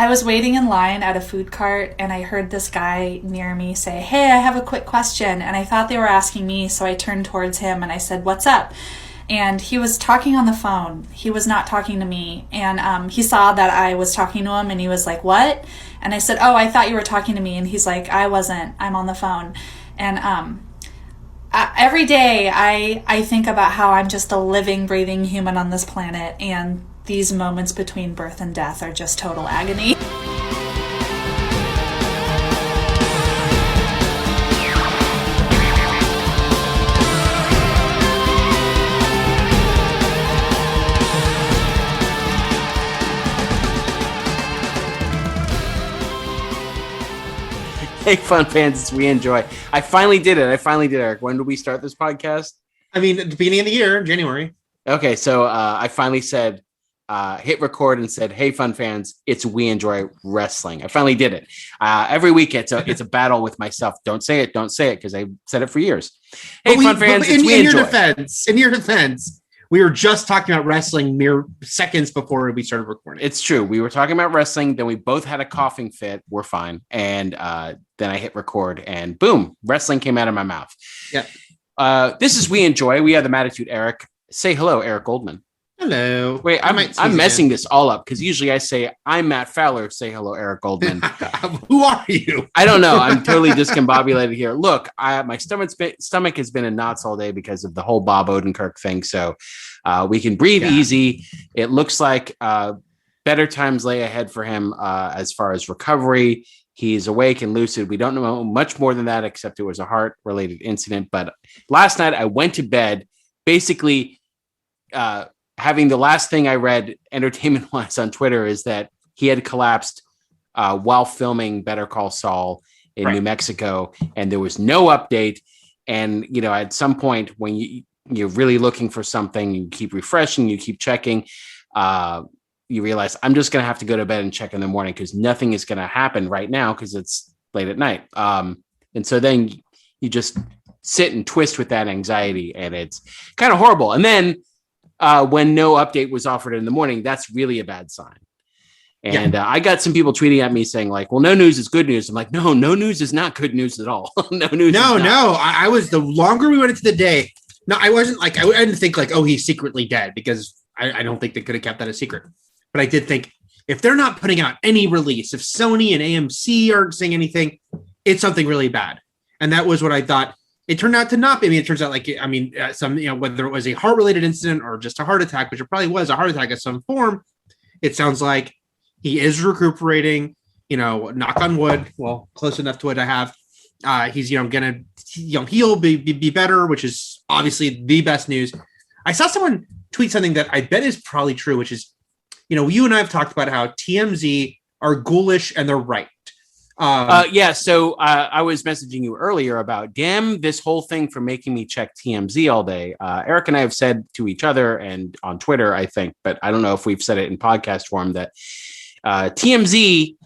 I was waiting in line at a food cart and I heard this guy near me say, "Hey, I have a quick question." And I thought they were asking me, so I turned towards him and I said, "What's up?" And he was talking on the phone. He was not talking to me. And he saw that I was talking to him and he was like, "What?" And I said, "Oh, I thought you were talking to me." And he's like, "I wasn't. I'm on the phone." And every day I think about how I'm just a living, breathing human on this planet, and these moments between birth and death are just total agony. Hey, fun fans, we enjoy. I finally did it. Eric. When did we start this podcast? I mean, at the beginning of the year, January. Okay, so I finally said, hit record and said, "Hey, fun fans, it's We Enjoy Wrestling." I finally did it. Every week, it's a battle with myself. Don't say it, because I said it for years. Hey, fun fans, it's We Enjoy. In your defense, we were just talking about wrestling mere seconds before we started recording. It's true. We were talking about wrestling. Then we both had a coughing fit. We're fine. And then I hit record and boom, wrestling came out of my mouth. Yeah. This is We Enjoy. We are the Mattitude Eric. Say hello, Eric Goldman. Hello. Wait, I'm messing this all up because usually I say, "I'm Matt Fowler." Say hello, Eric Goldman. Who are you? I don't know. I'm totally discombobulated here. Look, my stomach has been in knots all day because of the whole Bob Odenkirk thing. So we can breathe easy. It looks like better times lay ahead for him as far as recovery. He's awake and lucid. We don't know much more than that, except it was a heart-related incident. But last night I went to bed basically having the last thing I read entertainment-wise on Twitter is that he had collapsed while filming Better Call Saul in New Mexico, and there was no update. And, at some point when you're really looking for something, you keep refreshing, you keep checking, you realize I'm just going to have to go to bed and check in the morning because nothing is going to happen right now because it's late at night. And so then you just sit and twist with that anxiety, and it's kind of horrible. And then when no update was offered in the morning, that's really a bad sign. And I got some people tweeting at me saying like, "Well, no news is good news." I'm like, no news is not good news at all. No news. No. I was, the longer we went into the day. No, I wasn't like, I didn't think like, oh, he's secretly dead, because I don't think they could have kept that a secret. But I did think if they're not putting out any release, if Sony and AMC aren't saying anything, it's something really bad. And that was what I thought. It turned out to not be. I mean, it turns out whether it was a heart-related incident or just a heart attack, which it probably was a heart attack of some form, it sounds like he is recuperating, knock on wood. Well, close enough to it I have. He's, going to, heal, be better, which is obviously the best news. I saw someone tweet something that I bet is probably true, which is, you and I have talked about how TMZ are ghoulish and they're right. So I was messaging you earlier about, damn this whole thing for making me check TMZ all day. Eric and I have said to each other and on Twitter, I think, but I don't know if we've said it in podcast form, that TMZ,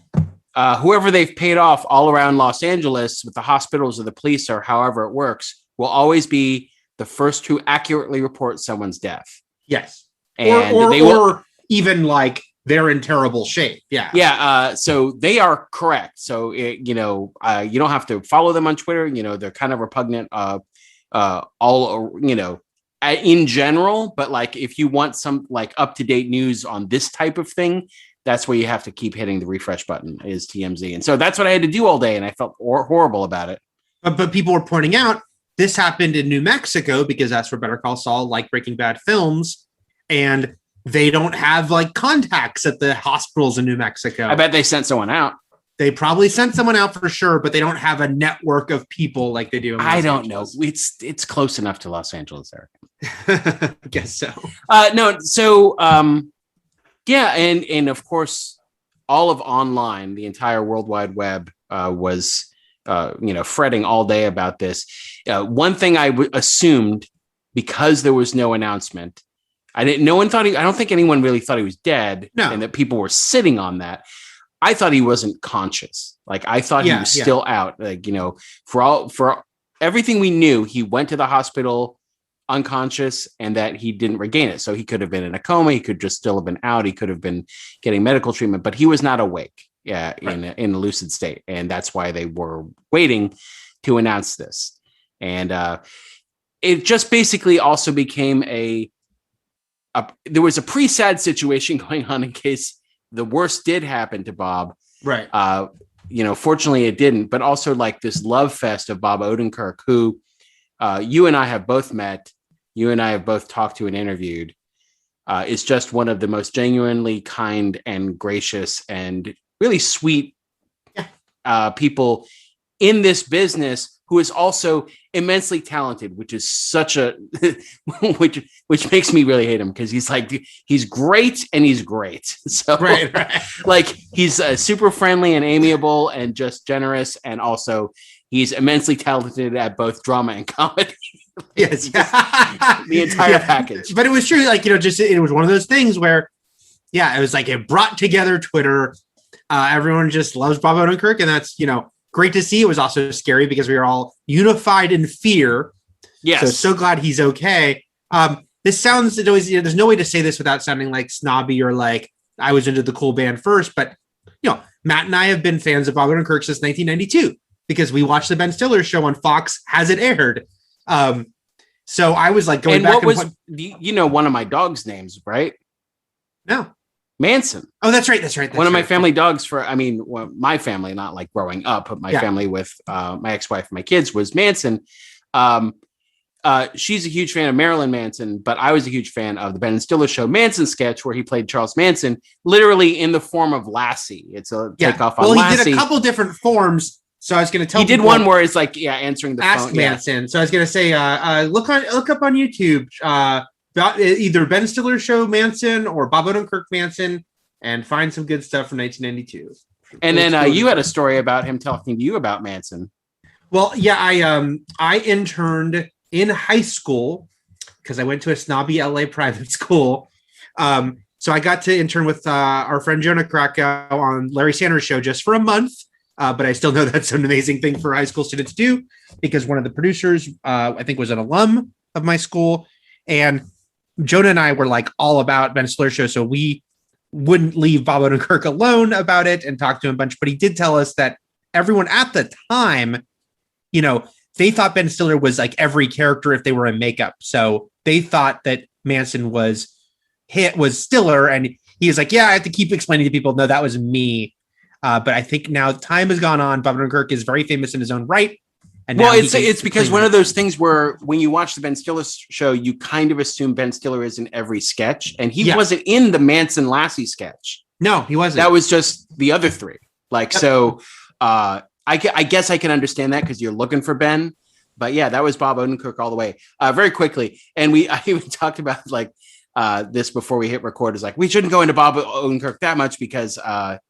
whoever they've paid off all around Los Angeles with the hospitals or the police or however it works, will always be the first to accurately report someone's death. Yes. And or even like they're in terrible shape. Yeah. Yeah. So they are correct. So, you don't have to follow them on Twitter. They're kind of repugnant, in general. But like, if you want some like up-to-date news on this type of thing, that's where you have to keep hitting the refresh button, is TMZ. And so that's what I had to do all day. And I felt horrible about it. But people were pointing out this happened in New Mexico because that's where Better Call Saul, like Breaking Bad, films. And they don't have like contacts at the hospitals in New Mexico. I bet they sent someone out. They probably sent someone out for sure, but they don't have a network of people like they do in Los Angeles. Know. It's close enough to Los Angeles, Eric. I guess so. No. So, and of course, all of online, the entire World Wide Web was, fretting all day about this. One thing I assumed, because there was no announcement, I don't think anyone really thought he was dead. No. And that people were sitting on that. I thought he wasn't conscious. Like, I thought he was still out. Like, for everything we knew, he went to the hospital unconscious and that he didn't regain it. So he could have been in a coma. He could just still have been out. He could have been getting medical treatment, but he was not awake. Yeah, right. in a lucid state, and that's why they were waiting to announce this. And it just basically also became there was a pretty sad situation going on in case the worst did happen to Bob. Right. Fortunately it didn't, but also like this love fest of Bob Odenkirk, who you and I have both met, you and I have both talked to and interviewed, is just one of the most genuinely kind and gracious and really sweet people in this business, who is also immensely talented, which is such a which makes me really hate him, because he's great and he's great. So right. Like he's super friendly and amiable and just generous, and also he's immensely talented at both drama and comedy. Yes, the entire package. But it was true, like, it was one of those things where, it was like it brought together Twitter. Everyone just loves Bob Odenkirk, and that's great to see. It was also scary because we were all unified in fear. Yes. So glad he's okay. This sounds, there's no way to say this without sounding like snobby or like I was into the cool band first, but Matt and I have been fans of Bob Odenkirk since 1992 because we watched the Ben Stiller show on Fox as it aired. So I was like going back. One of my dog's names, right? No. Manson. Oh, that's right. One of my family dogs my family, not like growing up, but my family with my ex-wife and my kids was Manson. She's a huge fan of Marilyn Manson, but I was a huge fan of the Ben Stiller show Manson sketch where he played Charles Manson, literally in the form of Lassie. It's a takeoff on Lassie. He did a couple different forms. So I was going to tell you. He did one where it's like, answering the Ask phone. Manson. Yeah. So I was going to say, look up on YouTube, either Ben Stiller show Manson or Bob Odenkirk Manson, and find some good stuff from 1992. And then you had a story about him talking to you about Manson. Well, I interned in high school because I went to a snobby LA private school. So I got to intern with our friend Jonah Krakow on Larry Sanders' show just for a month. But I still know that's an amazing thing for high school students to do, because one of the producers, I think, was an alum of my school. And Jonah and I were like all about Ben Stiller's show. So we wouldn't leave Bob Odenkirk alone about it and talk to him a bunch. But he did tell us that everyone at the time, they thought Ben Stiller was like every character if they were in makeup. So they thought that Manson was Stiller. And he was like, I have to keep explaining to people, no, that was me. But I think now time has gone on. Bob Odenkirk is very famous in his own right. And it's because one of those things where when you watch the Ben Stiller show, you kind of assume Ben Stiller is in every sketch, and he wasn't in the Manson Lassie sketch. No, he wasn't. That was just the other three. So I guess I can understand that because you're looking for Ben. But that was Bob Odenkirk all the way. Very quickly, and I even talked about this before we hit record, is like, we shouldn't go into Bob Odenkirk that much because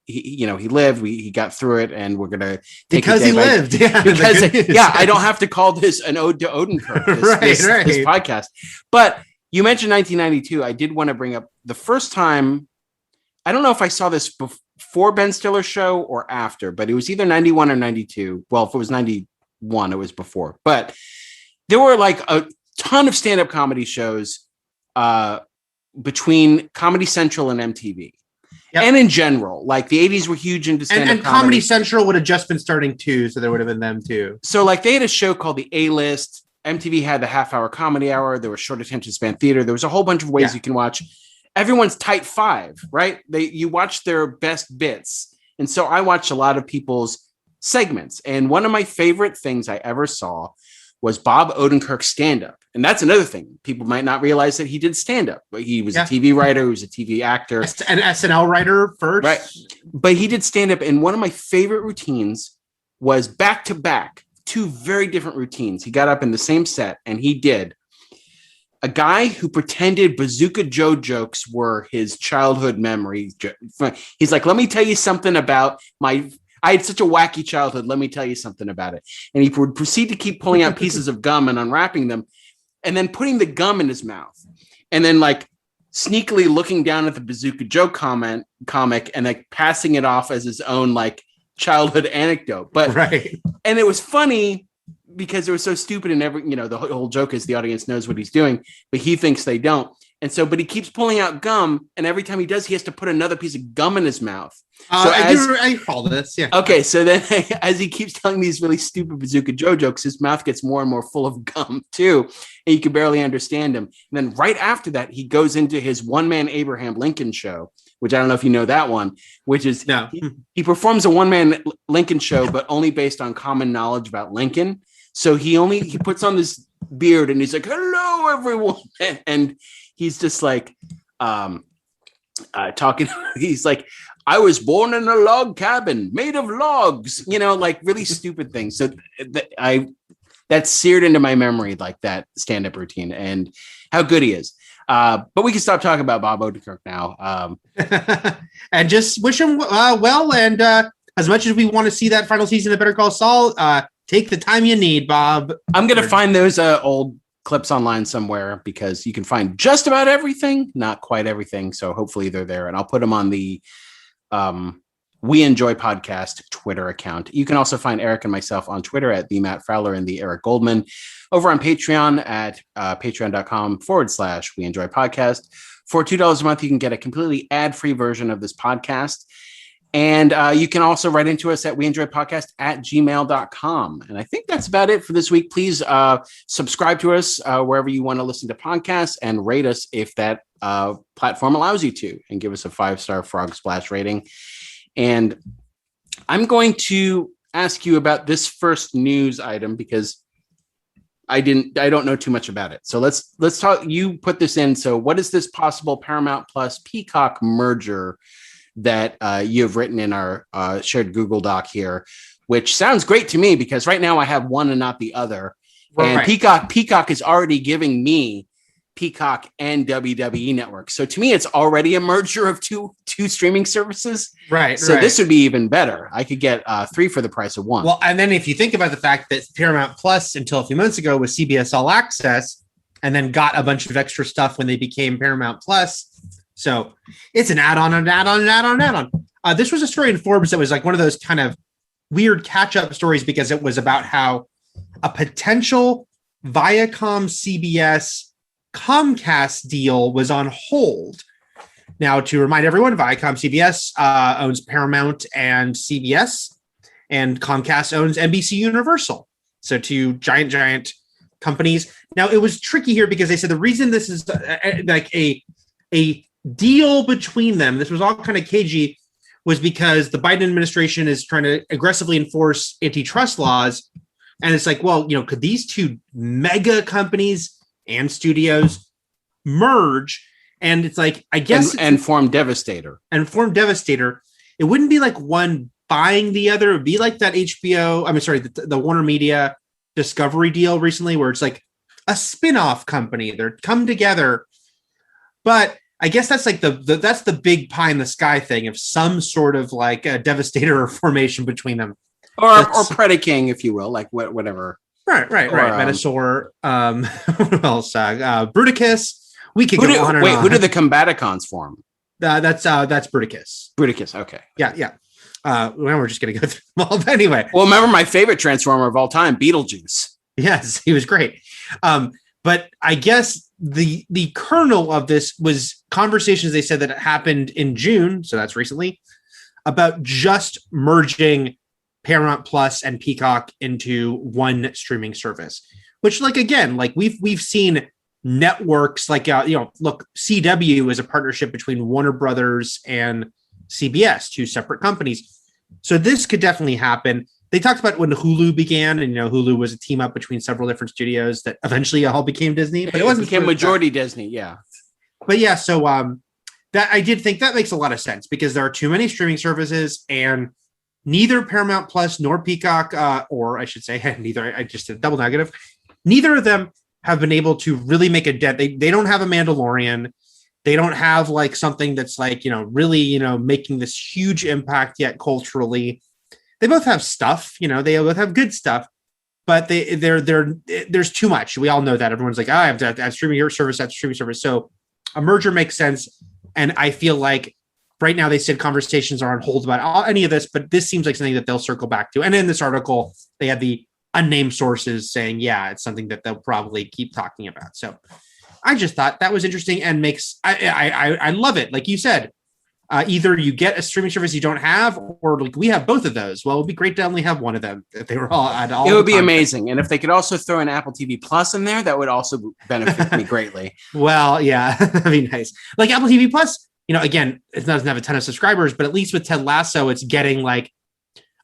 he lived, he got through it, and we're gonna take because he lived. Because I don't have to call this an ode to Odenkirk, this podcast. But you mentioned 1992. I did want to bring up the first time. I don't know if I saw this before Ben Stiller's show or after, but it was either 91 or 92. Well, if it was 91, it was before. But there were like a ton of stand-up comedy shows between Comedy Central and MTV. And in general, like the 80s were huge into stand-up and Comedy Central would have just been starting too, so there would have been them too. So like they had a show called The A-List. MTV had the half-hour comedy hour. There was short attention span theater. There was a whole bunch of ways you can watch everyone's tight five, right? You watch their best bits. And so I watched a lot of people's segments. And one of my favorite things I ever saw was Bob Odenkirk stand-up. And that's another thing. People might not realize that he did stand-up. He was a TV writer, he was a TV actor. An SNL writer first. Right. But he did stand-up, and one of my favorite routines was back-to-back, two very different routines. He got up in the same set, and he did a guy who pretended Bazooka Joe jokes were his childhood memory. He's like, let me tell you something about I had such a wacky childhood. Let me tell you something about it. And he would proceed to keep pulling out pieces of gum and unwrapping them and then putting the gum in his mouth. And then like sneakily looking down at the Bazooka Joe comic and like passing it off as his own like childhood anecdote. But and it was funny because it was so stupid, and the whole joke is the audience knows what he's doing, but he thinks they don't. And so, but he keeps pulling out gum, and every time he does, he has to put another piece of gum in his mouth. I follow this, yeah. Okay, so then as he keeps telling these really stupid Bazooka Joe jokes, his mouth gets more and more full of gum too, and you can barely understand him. And then right after that, he goes into his one-man Abraham Lincoln show, which I don't know if you know that one, which is he performs a one-man Lincoln show, but only based on common knowledge about Lincoln. So he puts on this beard, and he's like, "Hello, everyone," and he's just like talking. He's like, "I was born in a log cabin made of logs," like really stupid things. So that's seared into my memory, like that stand-up routine and how good he is. But we can stop talking about Bob Odenkirk now. And just wish him well. And as much as we want to see that final season of Better Call Saul, take the time you need, Bob. I'm going to find those old clips online somewhere, because you can find just about everything, not quite everything. So hopefully they're there, and I'll put them on the We Enjoy Podcast Twitter account. You can also find Eric and myself on Twitter at the Matt Fowler and the Eric Goldman, over on Patreon at patreon.com/We Enjoy Podcast. For $2 a month, you can get a completely ad-free version of this podcast. And you can also write into us at weenjoypodcast@gmail.com. And I think that's about it for this week. Please subscribe to us wherever you want to listen to podcasts, and rate us if that platform allows you to, and give us a 5-star Frog Splash rating. And I'm going to ask you about this first news item, because I don't know too much about it. So let's talk. You put this in. So what is this possible Paramount Plus Peacock merger that you have written in our shared Google Doc here, which sounds great to me, because right now I have one and not the other. Right. And Peacock is already giving me Peacock and WWE Network. So to me, it's already a merger of two streaming services. Right. So this would be even better. I could get 3 for the price of 1. Well, and then if you think about the fact that Paramount Plus until a few months ago was CBS All Access, and then got a bunch of extra stuff when they became Paramount Plus. So it's an add-on, an add-on, an add-on, an add-on. This was a story in Forbes that was like one of those kind of weird catch-up stories, because it was about how a potential Viacom CBS Comcast deal was on hold. Now, to remind everyone, Viacom CBS owns Paramount and CBS, and Comcast owns NBC Universal. So 2 giant companies. Now, it was tricky here, because they said the reason this is like a deal between them, this was all kind of cagey, was because the Biden administration is trying to aggressively enforce antitrust laws. And it's like, well, could these 2 mega companies and studios merge? And it's like, I guess, and form Devastator. It wouldn't be like one buying the other. It would be like that the Warner Media Discovery deal recently, where it's like a spin-off company. They're come together. But I guess that's like that's the big pie in the sky thing of some sort of like a Devastator formation between them, or Predaking, if you will, like whatever. Right. Metasaur. What else? Bruticus. We could go on and on. Who did the Combaticons form? That's Bruticus. Bruticus. Okay. Yeah. Well, we're just gonna go through them all. But anyway. Well, remember my favorite Transformer of all time, Beetlejuice. Yes, he was great. But I guess the kernel of this was conversations they said that happened in June, so that's recently, about just merging Paramount Plus and Peacock into one streaming service. Which, like, again, like we've seen networks like look, CW is a partnership between Warner Brothers and CBS, 2 separate companies. So this could definitely happen. They talked about when Hulu began, and Hulu was a team up between several different studios that eventually all became Disney, but it wasn't became majority Disney, yeah. But yeah, so that I did think that makes a lot of sense, because there are too many streaming services, and neither Paramount Plus nor Peacock, or I should say, neither. I just did double negative. Neither of them have been able to really make a dent. They don't have a Mandalorian. They don't have like something that's like really making this huge impact yet culturally. They both have stuff, they both have good stuff, but there's too much. We all know that. Everyone's like, I have to have streaming service after streaming service. So a merger makes sense. And I feel like right now they said conversations are on hold about any of this, but this seems like something that they'll circle back to. And in this article, they had the unnamed sources saying, yeah, it's something that they'll probably keep talking about. So I just thought that was interesting and makes I love it. Like you said, either you get a streaming service you don't have, or like we have both of those. Well, it'd be great to only have one of them if they were all at all. It would be amazing, and if they could also throw an Apple TV Plus in there, that would also benefit me greatly. Well, yeah, that'd be nice. Like Apple TV Plus, again, it doesn't have a ton of subscribers, but at least with Ted Lasso, it's getting like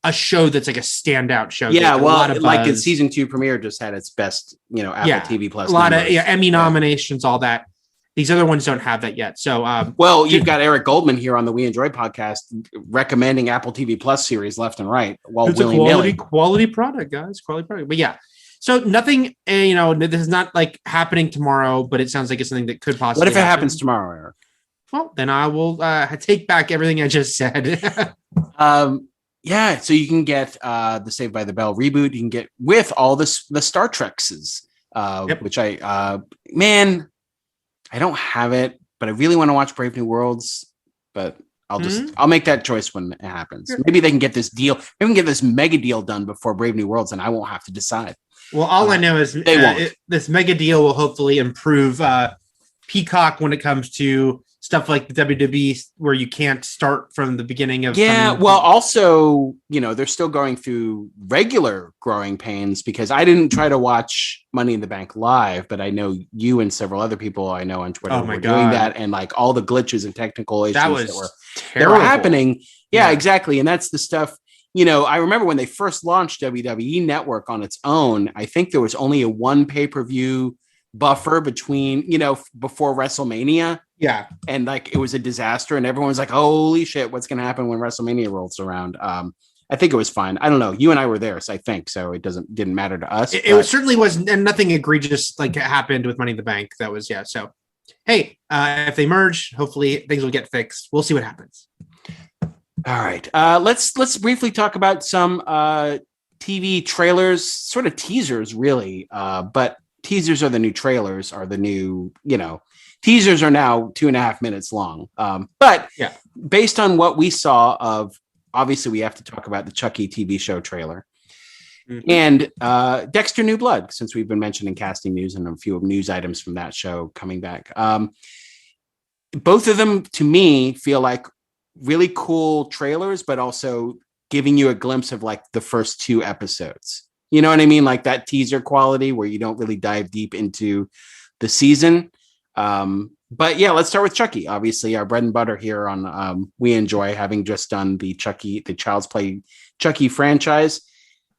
a show that's like a standout show. Yeah, well, like its season 2 premiere just had its best, Apple TV Plus. A lot of Emmy nominations, all that. These other ones don't have that yet. So, you've got Eric Goldman here on the We Enjoy podcast recommending Apple TV Plus series left and right. It's a quality product, guys. Quality product. But yeah, so nothing. This is not like happening tomorrow, but it sounds like it's something that could possibly. What if it happens tomorrow, Eric? Well, then I will take back everything I just said. Yeah, so you can get the Saved by the Bell reboot. You can get with all the Star Treks, which I don't have it, but I really want to watch Brave New Worlds. But I'll make that choice when it happens. Sure. Maybe they can get this deal. Maybe we can get this mega deal done before Brave New Worlds, and I won't have to decide. Well, all I know is this mega deal will hopefully improve Peacock when it comes to stuff like the WWE, where you can't start from the beginning of. Yeah, well, also, they're still going through regular growing pains, because I didn't try to watch Money in the Bank live, but I know you and several other people I know on Twitter were doing that, and like all the glitches and technical issues that were happening. Yeah, exactly, and that's the stuff. I remember when they first launched WWE Network on its own. I think there was only a one pay-per-view buffer between before WrestleMania. Yeah. And like it was a disaster, and everyone was like, holy shit, what's gonna happen when WrestleMania rolls around? I think it was fine. I don't know. You and I were there, so I think so. It didn't matter to us. It certainly was, and nothing egregious like happened with Money in the Bank. That was So hey, if they merge, hopefully things will get fixed. We'll see what happens. All right. Let's briefly talk about some TV trailers, sort of teasers, really. But teasers are the new trailers, are the new, teasers are now 2.5 minutes long. But based on what we saw obviously we have to talk about the Chucky TV show trailer and Dexter New Blood, since we've been mentioning casting news and a few news items from that show coming back. Both of them, to me, feel like really cool trailers, but also giving you a glimpse of like the first 2 episodes. You know what I mean? Like that teaser quality where you don't really dive deep into the season. But yeah, let's start with Chucky. Obviously, our bread and butter here on We Enjoy, having just done the Child's Play Chucky franchise.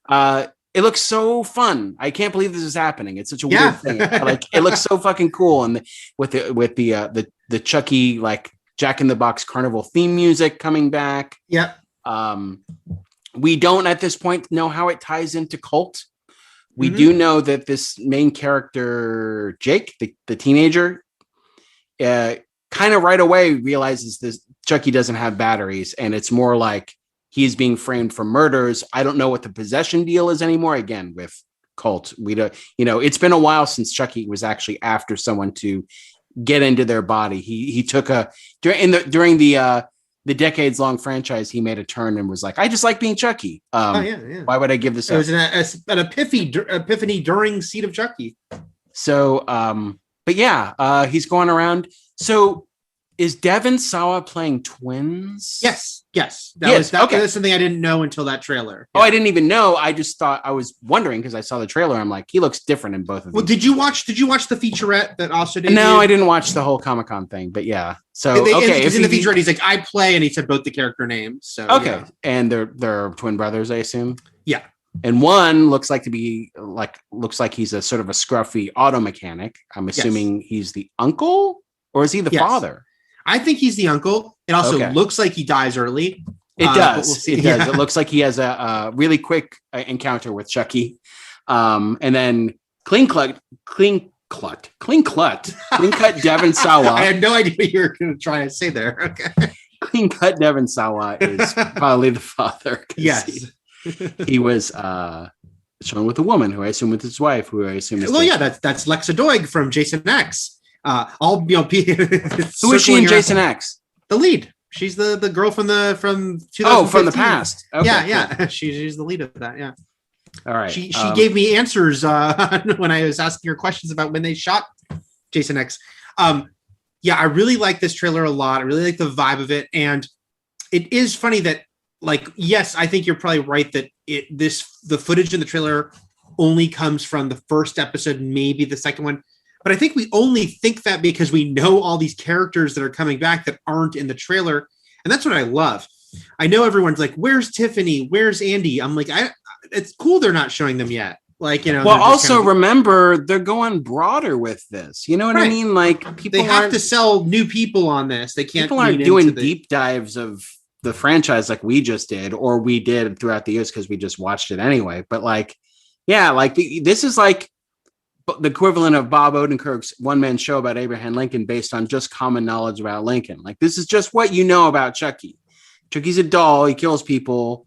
It looks so fun. I can't believe this is happening. It's such a weird thing. Like it looks so fucking cool, and with the Chucky like Jack in the Box carnival theme music coming back. Yeah. We don't at this point know how it ties into Cult. We do know that this main character, Jake, the teenager, kind of right away realizes this Chucky doesn't have batteries, and it's more like he's being framed for murders. I don't know what the possession deal is anymore. Again, with Cult, we don't. It's been a while since Chucky was actually after someone to get into their body. He took during the decades-long franchise, he made a turn and was like, I just like being Chucky. Why would I give this up? It was an epiphany during Seed of Chucky. So, but yeah, he's going around. So is Devon Sawa playing twins? Yes. That was something I didn't know until that trailer. Oh, I didn't even know. I just thought, I was wondering because I saw the trailer. I'm like, he looks different in both of them. Well, did you watch the featurette that also did? No, I didn't watch the whole Comic-Con thing, but yeah. So, if in the featurette, he's like, I play, and he said both the character names. So, okay. Yeah. And they're twin brothers, I assume. Yeah. And one looks like he's a sort of a scruffy auto mechanic. I'm assuming he's the uncle, or is he the father? I think he's the uncle. It also looks like he dies early. It does. We'll see. It does. It looks like he has a really quick encounter with Chucky. And then clean cut Devon Sawa. I had no idea what you were going to try to say there. Okay. Clean cut Devon Sawa is probably the father. Yes. He was shown with a woman who I assume was his wife, who I assume is. Well, that's Lexa Doig from Jason X. Who is she in Jason X? The lead. She's the girl from 2015. Oh, from the past. Okay, yeah. Cool. She's the lead of that. Yeah. All right. She gave me answers when I was asking her questions about when they shot Jason X. Yeah, I really like this trailer a lot. I really like the vibe of it. And it is funny that, like, yes, I think you're probably right that the footage in the trailer only comes from the first episode, maybe the second one. But I think we only think that because we know all these characters that are coming back that aren't in the trailer. And that's what I love. I know everyone's like, where's Tiffany? Where's Andy? I'm like, it's cool they're not showing them yet. Like, you know. Well, also remember, they're going broader with this. You know what I mean? Like, people have to sell new people on this. They can't. People aren't doing deep dives of the franchise like we just did, or we did throughout the years because we just watched it anyway. But like, yeah, like this is like the equivalent of Bob Odenkirk's one-man show about Abraham Lincoln based on just common knowledge about Lincoln. Like, this is just what you know about Chucky. Chucky's a doll. He kills people.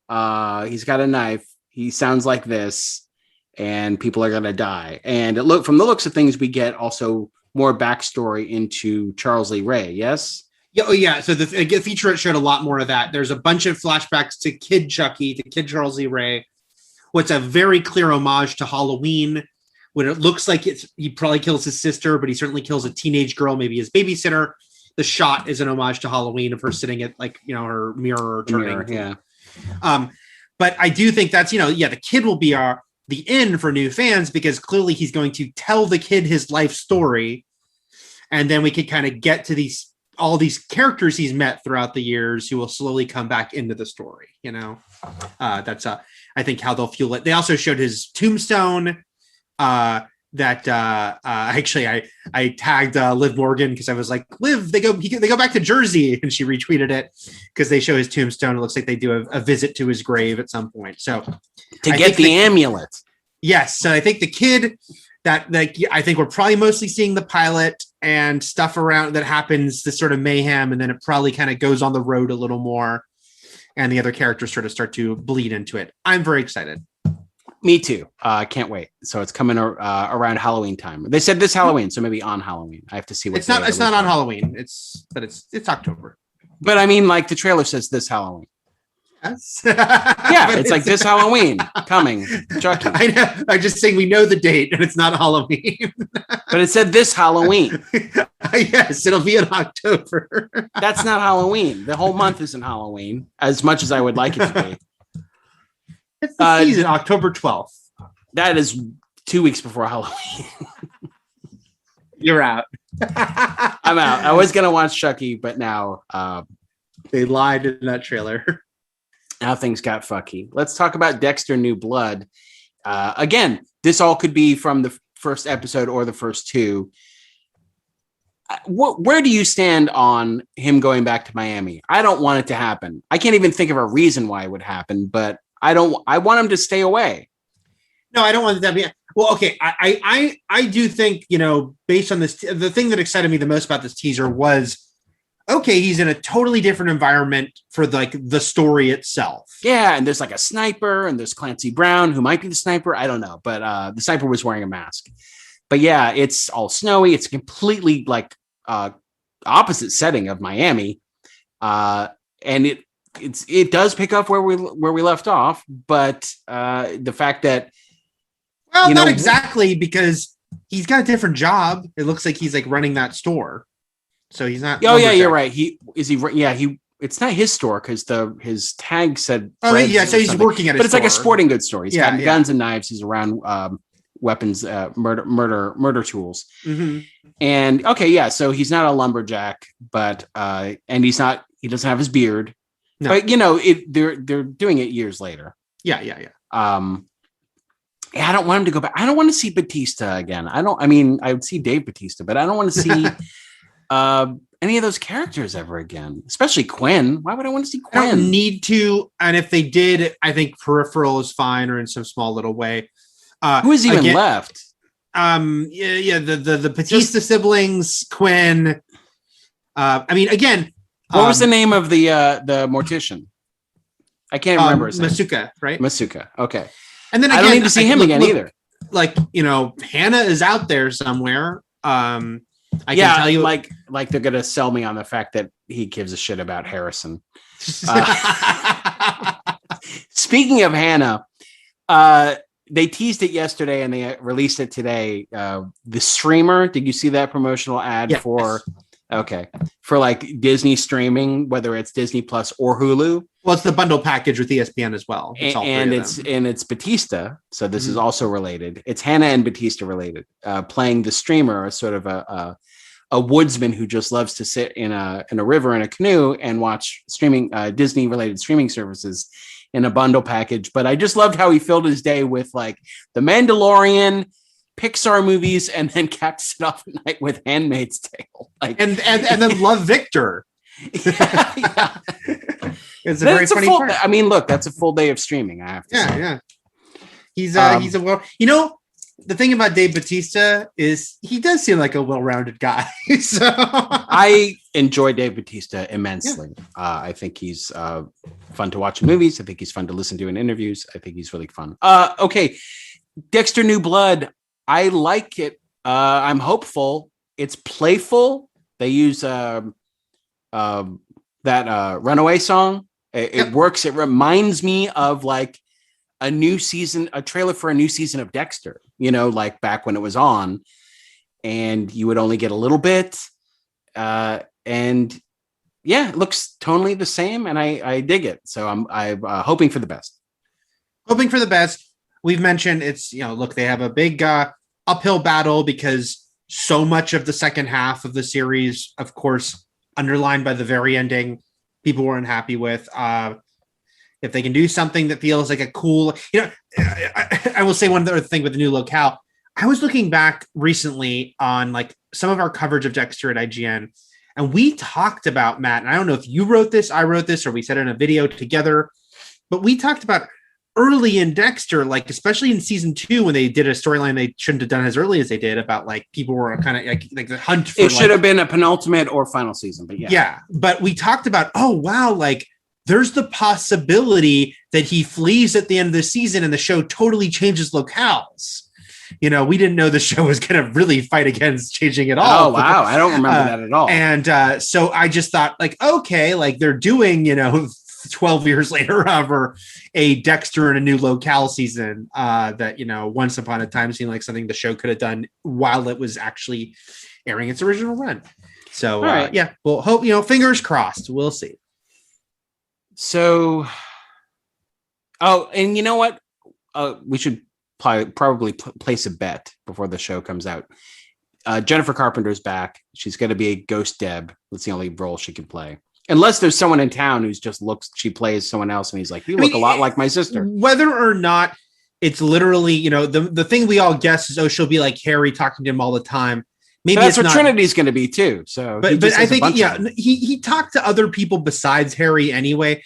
He's got a knife. He sounds like this. And people are going to die. And from the looks of things, we get also more backstory into Charles Lee Ray. Yes. Yeah. Oh, yeah. So the featurette showed a lot more of that. There's a bunch of flashbacks to Kid Chucky, to Kid Charles Lee Ray. What's a very clear homage to Halloween, when it looks like he probably kills his sister, but he certainly kills a teenage girl, maybe his babysitter. The shot is an homage to Halloween of her sitting at, like, you know, her mirror turning. Yeah. But I do think that's, you know, the kid will be the in for new fans, because clearly he's going to tell the kid his life story. And then we could kind of get to all these characters he's met throughout the years who will slowly come back into the story. You know, that's I think how they'll fuel it. They also showed his tombstone actually I tagged Liv Morgan because I was like, Liv, they go back to Jersey, and she retweeted it because they show his tombstone. It looks like they do a visit to his grave at some point. So to get the amulet. Yes. So I think the kid I think we're probably mostly seeing the pilot and stuff around that happens, this sort of mayhem. And then it probably kind of goes on the road a little more, and the other characters sort of start to bleed into it. I'm very excited. Me too. I can't wait. So it's coming around Halloween time. They said this Halloween, so maybe on Halloween. I have to see what it's not. It's not on Halloween. It's October. But I mean, like, the trailer says this Halloween. Yes. Yeah, it's like this Halloween coming. Chucky. I know. I'm just saying we know the date, and it's not Halloween. But it said this Halloween. Yes, it'll be in October. That's not Halloween. The whole month isn't Halloween, as much as I would like it to be. It's the season, October 12th. That is 2 weeks before Halloween. You're out. I'm out. I was gonna watch Chucky, but now they lied in that trailer. Now things got fucky. Let's talk about Dexter New Blood. Again, this all could be from the first episode or the first two. Where do you stand on him going back to Miami? I don't want it to happen. I can't even think of a reason why it would happen, but I want him to stay away. No, I don't want that to be. Well, okay. I do think, you know, based on this, the thing that excited me the most about this teaser was, okay, he's in a totally different environment for like the story itself. Yeah. And there's like a sniper, and there's Clancy Brown, who might be the sniper. I don't know. But the sniper was wearing a mask. But yeah, it's all snowy. It's completely like opposite setting of Miami. And it does pick up where we left off, but the fact that, well, not exactly, because he's got a different job. It looks like he's like running that store, so he's not. Oh yeah, you're right. It's not his store because his tag said. Oh yeah, so he's working at. But it's store. like a sporting goods store. He's got guns and knives. He's around weapons, murder tools. Mm-hmm. And okay, yeah, so he's not a lumberjack, but and he doesn't have his beard. No. But you know, they're doing it years later. Yeah. I don't want him to go back. I don't want to see Batista again. I would see Dave Batista, but I don't want to see any of those characters ever again, especially Quinn. Why would I want to see Quinn? I don't need to. And if they did, I think Peripheral is fine, or in some small little way. Who is even left? The Batista siblings, Quinn. Again. What was the name of the mortician? I can't remember his name. Masuka, right? Masuka. Okay. And then again, I don't need to see him again either. Like, you know, Hannah is out there somewhere. I can tell you, like they're gonna sell me on the fact that he gives a shit about Harrison. Speaking of Hannah, They teased it yesterday and they released it today. The streamer, did you see that promotional ad Yes. for like Disney streaming, whether it's Disney Plus or Hulu? Well, it's the bundle package with ESPN as well. It's Batista, so this is also related. It's Hannah and Batista related. Playing the streamer, a sort of a woodsman who just loves to sit in a river in a canoe and watch streaming Disney related streaming services in a bundle package. But I just loved how he filled his day with like The Mandalorian, Pixar movies, and then caps it off at night with Handmaid's Tale. Like, and then Love Victor. Yeah. It's a very funny part. I mean, look, that's a full day of streaming. I have to say. Yeah. He's a well. The thing about Dave Bautista is he does seem like a well-rounded guy. So I enjoy Dave Bautista immensely. Yeah. I think he's fun to watch in movies. I think he's fun to listen to in interviews. I think he's really fun. Okay, Dexter New Blood. I like it. I'm hopeful. It's playful. They use that Runaway song. It works. It reminds me of like a new season, a trailer for a new season of Dexter, like back when it was on and you would only get a little bit. And yeah, it looks totally the same and I dig it. So I'm hoping for the best. Hoping for the best. We've mentioned it's, look, they have a big uphill battle because so much of the second half of the series, of course, underlined by the very ending, people weren't happy with. If they can do something that feels like a cool, I will say one other thing with the new locale. I was looking back recently on like some of our coverage of Dexter at IGN, and we talked about, Matt, and I don't know if you wrote this, I wrote this, or we said it in a video together, but we talked about early in Dexter, like especially in season 2 when they did a storyline they shouldn't have done as early as they did about like people were kind of like the hunt for, it should have been a penultimate or final season, but yeah, but we talked about, oh wow, like there's the possibility that he flees at the end of the season and the show totally changes locales. We didn't know the show was going to really fight against changing it all. Oh, wow. I don't remember that at all. And so I just thought like, okay, like they're doing, 12 years later, however, a Dexter in a new locale season that, once upon a time seemed like something the show could have done while it was actually airing its original run. So, right. Yeah, we'll hope, fingers crossed. We'll see. So, and you know what? We should probably place a bet before the show comes out. Jennifer Carpenter's back. She's going to be a ghost Deb. That's the only role she can play. Unless there's someone in town who's just she plays someone else and he's like, you look a lot like my sister. Whether or not it's literally, the thing we all guess is, she'll be like Harry talking to him all the time. Maybe that's what Trinity's going to be too. So, but I think, he talked to other people besides Harry anyway.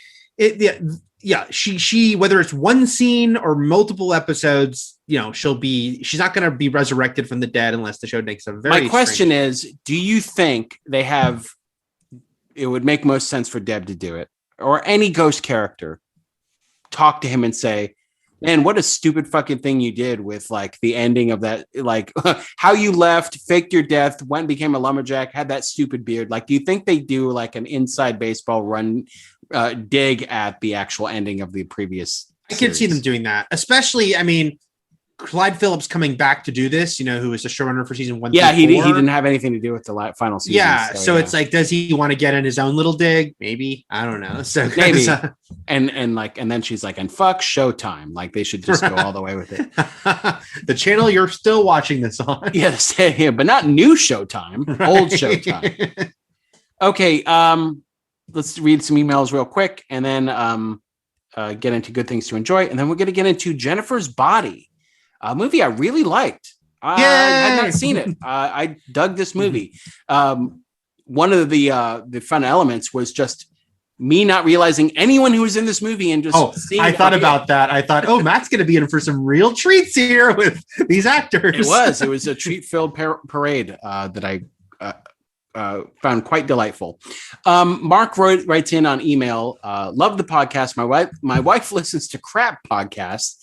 She, whether it's one scene or multiple episodes, she's not going to be resurrected from the dead unless the show makes a very. My question is, do you think it would make most sense for Deb to do it, or any ghost character talk to him and say, man, what a stupid fucking thing you did with like the ending of that, like how you left, faked your death, went and became a lumberjack, had that stupid beard. Like, do you think they do like an inside baseball run dig at the actual ending of the previous I could see them doing that, especially, Clyde Phillips coming back to do this, who was the showrunner for season 1. Yeah, he didn't have anything to do with the final season. Yeah, so it's like, does he want to get in his own little dig? Maybe, I don't know. So maybe, and then she's like, and fuck Showtime. Like they should just go all the way with it. The channel you're still watching this on. Yes, but not new Showtime, old Showtime. Okay, let's read some emails real quick, and then get into good things to enjoy, and then we're going to get into Jennifer's Body. A movie I really liked. I had not seen it. I dug this movie. One of the fun elements was just me not realizing anyone who was in this movie and just seeing. I thought about that. I thought, Matt's going to be in for some real treats here with these actors. It was a treat-filled parade that I found quite delightful. Mark writes in on email, love the podcast. My wife listens to crap podcasts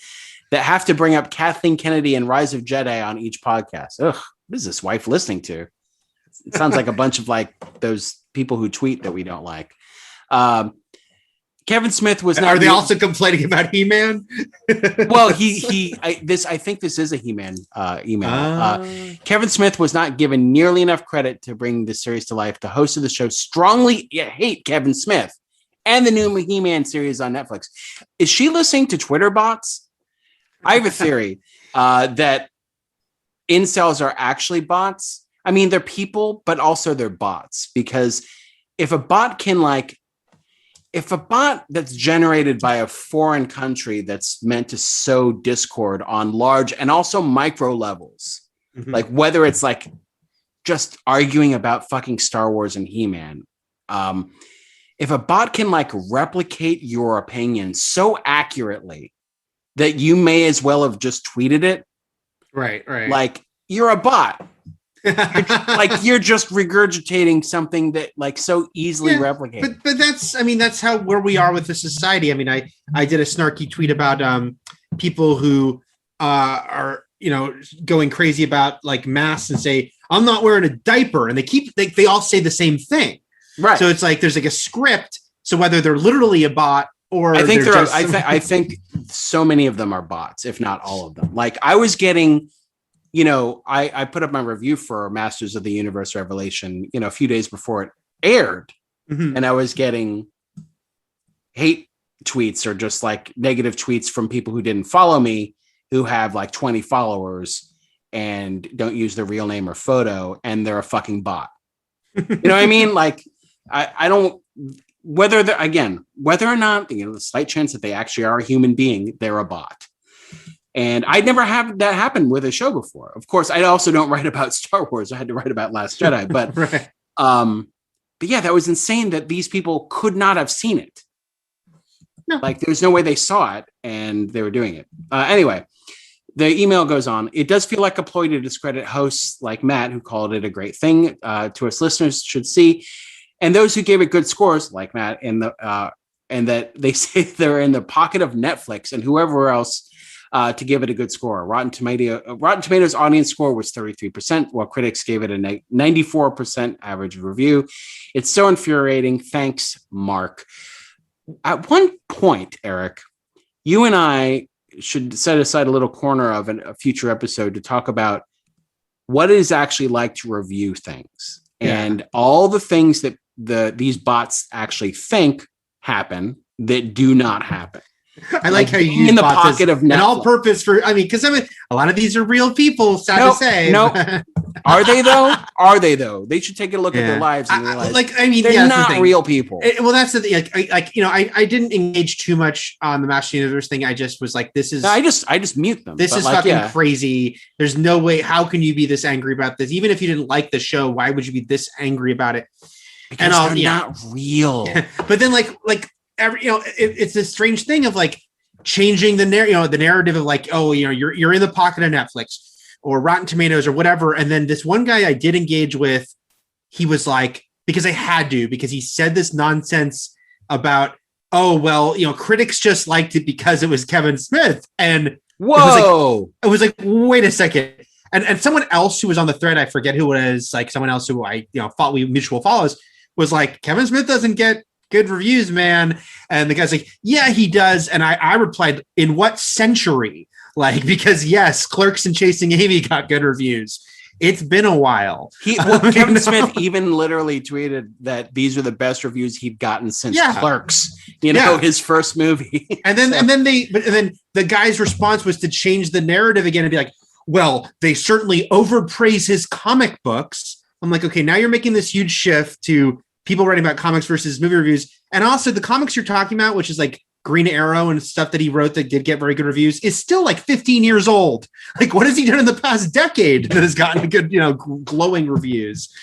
that have to bring up Kathleen Kennedy and Rise of Jedi on each podcast. Ugh, what is this wife listening to? It sounds like a bunch of like those people who tweet that we don't like. Kevin Smith was not. Are they also complaining about He-Man? Well, I think this is a He-Man email. Kevin Smith was not given nearly enough credit to bring this series to life. The host of the show strongly hate Kevin Smith and the new He-Man series on Netflix. Is she listening to Twitter bots? I have a theory that incels are actually bots. I mean, they're people, but also they're bots, because if a bot that's generated by a foreign country that's meant to sow discord on large and also micro levels, like whether it's like just arguing about fucking Star Wars and He-Man, if a bot can like replicate your opinion so accurately that you may as well have just tweeted it, right, like you're a bot. You're just regurgitating something that like so easily replicated. But that's how where we are with the society. I mean, I did a snarky tweet about people who are going crazy about like masks and say I'm not wearing a diaper, and they all say the same thing. Right. So it's like there's like a script. So whether they're literally a bot or I think so many of them are bots, if not all of them. Like I was getting. I put up my review for Masters of the Universe Revelation, a few days before it aired, and I was getting hate tweets or just like negative tweets from people who didn't follow me, who have like 20 followers and don't use their real name or photo, and they're a fucking bot. You know what I mean? Like, I don't, whether or not, the slight chance that they actually are a human being, they're a bot. And I'd never had that happen with a show before. Of course, I also don't write about Star Wars. I had to write about Last Jedi. But, right. But yeah, that was insane that these people could not have seen it. No. Like, there's no way they saw it, and they were doing it. Anyway, the email goes on. It does feel like a ploy to discredit hosts like Matt, who called it a great thing to us listeners should see. And those who gave it good scores, like Matt, and that they say they're in the pocket of Netflix and whoever else to give it a good score. Rotten Tomatoes audience score was 33%, while critics gave it a 94% average review. It's so infuriating. Thanks, Mark. At one point, Eric, you and I should set aside a little corner of a future episode to talk about what it is actually like to review things and all the things that these bots actually think happen that do not happen. I like how you use in the pocket of Netflix. An all-purpose for. I mean, because a lot of these are real people. Sad to say. No, are they though? Are they though? They should take a look at their lives and realize, they're not real people. Well, that's the thing. I didn't engage too much on the Master Universe thing. I just was like, this is. I just mute them. This is fucking crazy. There's no way. How can you be this angry about this? Even if you didn't like the show, why would you be this angry about it? Because they're not real. But then, it's this strange thing of like changing the narrative of like, you're in the pocket of Netflix or Rotten Tomatoes or whatever. And then this one guy I did engage with, he was like, because he said this nonsense about, critics just liked it because it was Kevin Smith. And whoa, it was like, wait a second. And someone else who was on the thread, I forget who it was, like someone else who I thought we mutual follows, was like, Kevin Smith doesn't get good reviews, man. And the guy's like, yeah, he does. And I replied, in what century? Like, because yes, Clerks and Chasing Amy got good reviews. It's been a while. Kevin Smith even literally tweeted that these are the best reviews he'd gotten since Clerks, his first movie. And then the guy's response was to change the narrative again and be like, well, they certainly overpraise his comic books. I'm like, okay, now you're making this huge shift to people writing about comics versus movie reviews. And also the comics you're talking about, which is like Green Arrow and stuff that he wrote that did get very good reviews, is still like 15 years old. Like, what has he done in the past decade that has gotten good, glowing reviews?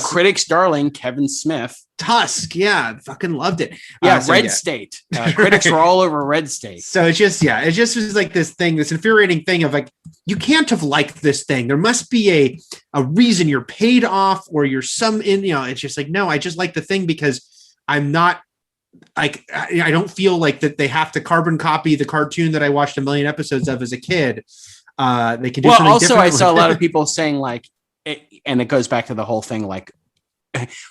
Critics' darling, Kevin Smith. Tusk, fucking loved it. Red State. Critics were all over Red State. So it just was like this infuriating thing of like, you can't have liked this thing. There must be a reason you're paid off or you're it's just like, no, I just like the thing because I'm not like, I don't feel like that they have to carbon copy the cartoon that I watched a million episodes of as a kid. They can do something different. I saw a lot of people saying like, and it goes back to the whole thing, like,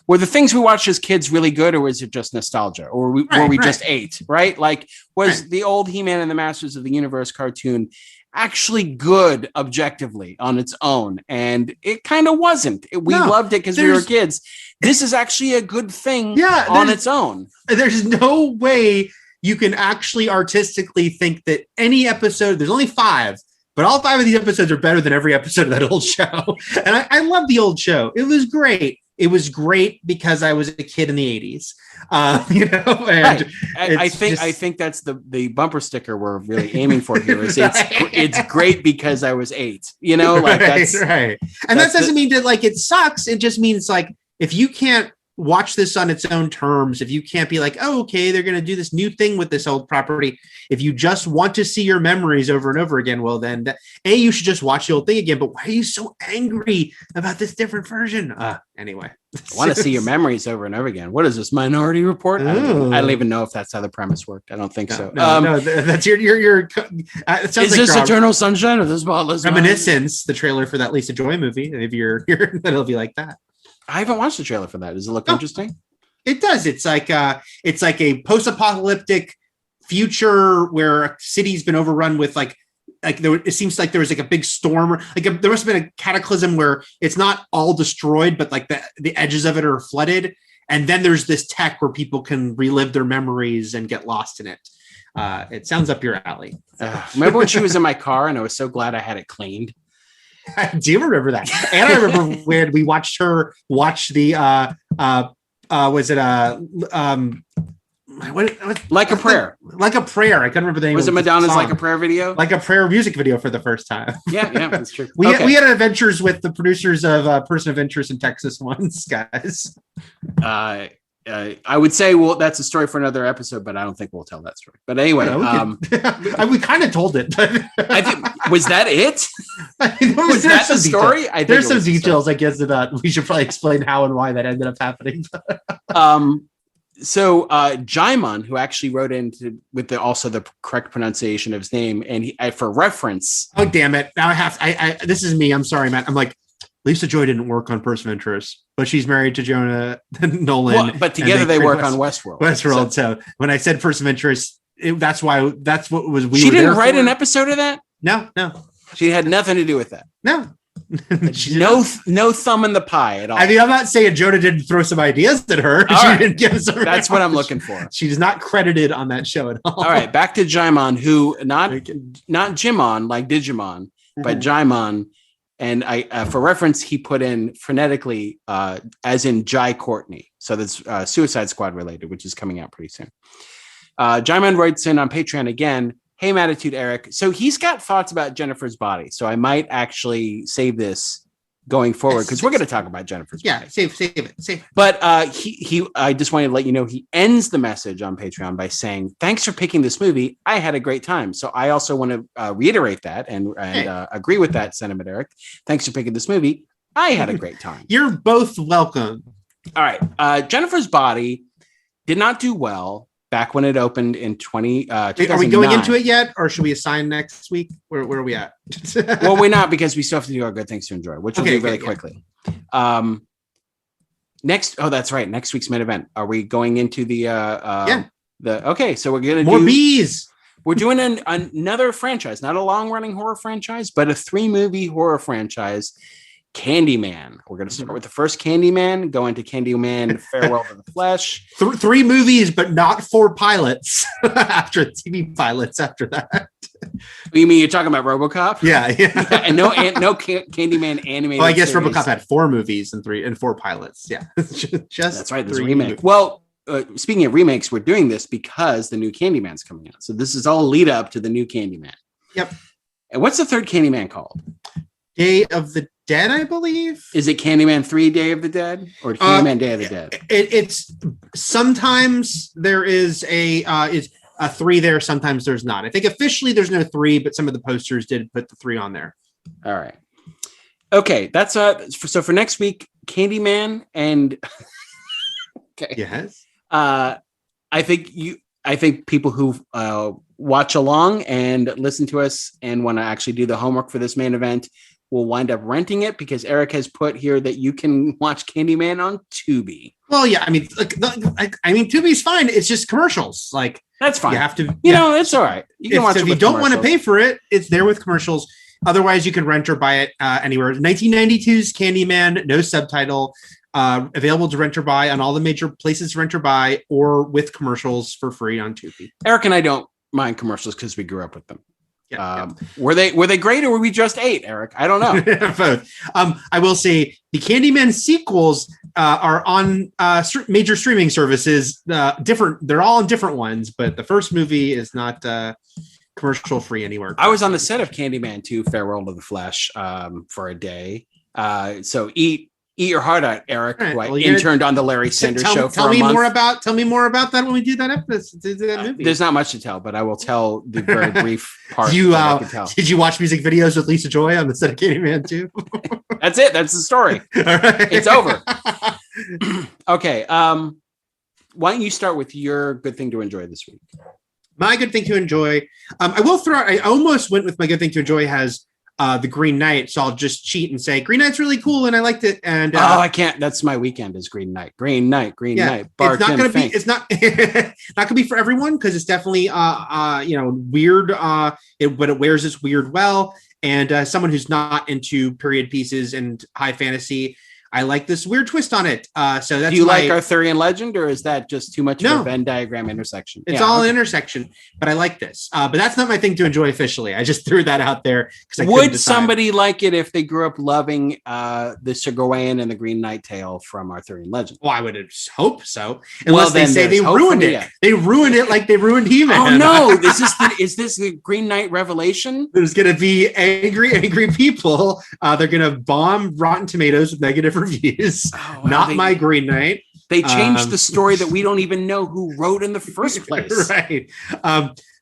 were the things we watched as kids really good, or was it just nostalgia, or were we just 8, right? Like, was the old He-Man and the Masters of the Universe cartoon actually good objectively on its own? And it kind of wasn't. We loved it because we were kids. This is actually a good thing on its own. There's no way you can actually artistically think that any episode, there's only 5, but all 5 of these episodes are better than every episode of that old show. And I love the old show. It was great. It was great because I was a kid in the 80s. And I think that's the bumper sticker we're really aiming for here. Is it's great because I was 8. That's right. And that doesn't mean that like it sucks. It just means like if you can't watch this on its own terms, if you can't be like, oh, okay, they're going to do this new thing with this old property. If you just want to see your memories over and over again, well, then you should just watch the old thing again. But why are you so angry about this different version? Anyway, I want to see your memories over and over again. What is this, Minority Report? I don't even know if that's how the premise worked. I don't think so. No, that's your. It sounds is this Eternal Sunshine or this Spotless Reminiscence? The trailer for that Lisa Joy movie. If you're it'll be like that. I haven't watched the trailer for that. Does it look interesting? It does. It's like a post-apocalyptic future where a city's been overrun with it seems like there was like a big storm. There must have been a cataclysm where it's not all destroyed, but like the edges of it are flooded. And then there's this tech where people can relive their memories and get lost in it. It sounds up your alley. Remember when she was in my car and I was so glad I had it cleaned? I do remember that. And I remember when we watched her watch the Like a Prayer. Like a Prayer. I couldn't remember the name. Was it Madonna's Like a Prayer video? Like a Prayer music video for the first time. Yeah, that's true. We had adventures with the producers of Person of Interest in Texas once, guys. I would say, well, that's a story for another episode, but I don't think we'll tell that story. But anyway, we kind of told it. Was that it? Was that the story? There's some details, I guess, about. We should probably explain how and why that ended up happening. So Jaimon, who actually wrote into with also the correct pronunciation of his name, and for reference. Oh damn it! Now I have. This is me. I'm sorry, Matt. I'm like. Lisa Joy didn't work on Person of Interest, but she's married to Jonah Nolan. Well, but together they work on Westworld. Westworld. So when I said Person of Interest, that's what was. She didn't write an episode of that. No. She had nothing to do with that. No. No thumb in the pie at all. I mean, I'm not saying Jonah didn't throw some ideas at her. Didn't give some. That's what I'm looking for. She's not credited on that show at all. All right, back to Jaimon, who not Jimon like Digimon, but Jaimon. And for reference, he put in phonetically, as in Jai Courtney. So that's Suicide Squad related, which is coming out pretty soon. Jaimon writes in on Patreon again. Hey, Mattitude Eric. So he's got thoughts about Jennifer's body. So I might actually save this going forward because we're going to talk about Jennifer's body. Yeah, save it. But I just wanted to let you know he ends the message on Patreon by saying, "Thanks for picking this movie. I had a great time." So I also want to reiterate that and agree with that sentiment, Eric. Thanks for picking this movie. I had a great time. You're both welcome. All right. Jennifer's Body did not do well back when it opened in 2009. Are we going into it yet, or should we assign next week? Where are we at? Well, we're not, because we still have to do our good things to enjoy, which we'll do really quickly. That's right. Next week's main event. Are we going into so we're gonna do more bees. We're doing another franchise, not a long-running horror franchise, but a 3-movie horror franchise. Candyman. We're going to start with the first Candyman, go into Candyman Farewell to the Flesh. 3 movies, but not 4 pilots after TV pilots after that. You mean you're talking about RoboCop? Yeah. And no Candyman animated. Well, I guess series. RoboCop had 4 movies and 4 pilots. Yeah. Just that's right. There's a remake. Movies. Well, speaking of remakes, we're doing this because the new Candyman's coming out. So this is all lead up to the new Candyman. Yep. And what's the third Candyman called? Day of the Dead, I believe. Is it Candyman 3 Day of the Dead or Candyman Day of the Dead? It's sometimes there is a 3 there, sometimes there's not. I think officially there's no 3, but some of the posters did put the 3 on there. All right. Okay, that's so for next week, Candyman and okay. Yes. I think people who watch along and listen to us and want to actually do the homework for this main event will wind up renting it because Eric has put here that you can watch Candyman on Tubi. Well, yeah, I mean, Tubi's fine. It's just commercials. Like that's fine. You have to, it's all right. You can watch it. If you don't want to pay for it, it's there with commercials. Otherwise, you can rent or buy it anywhere. 1992's Candyman, no subtitle, available to rent or buy on all the major places to rent or buy, or with commercials for free on Tubi. Eric and I don't mind commercials because we grew up with them. Were they great, or were we just 8, Eric? I don't know. Both. I will say the Candyman sequels are on major streaming services. Different. They're all on different ones, but the first movie is not commercial free anywhere. I was on the set of Candyman 2: Farewell to the Flesh for a day. So eat your heart out, Eric. Right. Well, interned on the Larry Sanders Show for a month. Tell me more about that when we do that episode. That movie. There's not much to tell, but I will tell the very brief part. Did you watch music videos with Lisa Joy on the set of Candyman 2? That's it. That's the story. Right. It's over. Okay. Why don't you start with your good thing to enjoy this week? My good thing to enjoy. I will throw out, I almost went with my good thing to enjoy has the Green Knight, so I'll just cheat and say Green Knight's really cool and I liked it. And I can't. That's my weekend is Green Knight. Green Knight. It's not going to be. It's not not going to be for everyone because it's definitely weird. But it wears its weird well. And someone who's not into period pieces and high fantasy, I like this weird twist on it. So that's. Do you like Arthurian legend, or is that just too much of a Venn diagram intersection? It's all an intersection, but I like this. But that's not my thing to enjoy officially. I just threw that out there because would somebody like it if they grew up loving the Sir Gawain and the Green Knight tale from Arthurian legend? Well, I would hope so. Unless they say they ruined it. They ruined it like they ruined He-Man. Oh no! Is this the Green Knight revelation? There's going to be angry people. They're going to bomb Rotten Tomatoes with negative reviews. Not my Green Knight. They changed the story that we don't even know who wrote in the first place. Right.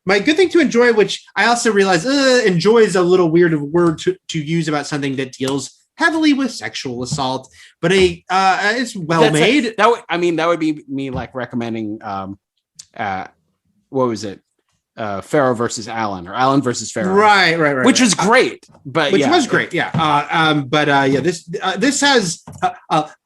My good thing to enjoy, which I also realize enjoy is a little weird of a word to use about something that deals heavily with sexual assault, but it's well made. That would be me like recommending what was it? Pharaoh versus Allen, or Allen versus Pharaoh, right, which was great, but was great, this has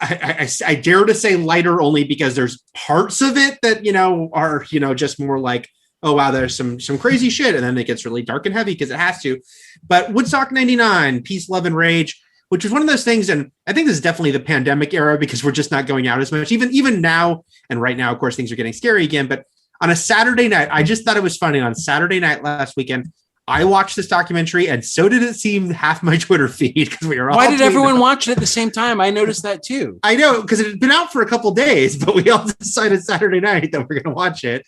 I dare to say lighter only because there's parts of it that are just more like, oh wow, there's some crazy shit, and then it gets really dark and heavy because it has to. But Woodstock '99, Peace, Love, and Rage, which was one of those things, and I think this is definitely the pandemic era because we're just not going out as much, even now, and right now, of course, things are getting scary again, but. On a Saturday night, I just thought it was funny. On Saturday night last weekend, I watched this documentary, and so did it seem half my Twitter feed because we were all. Why did everyone watch it at the same time? I noticed that too. I know because it had been out for a couple days, but we all decided Saturday night that we're going to watch it.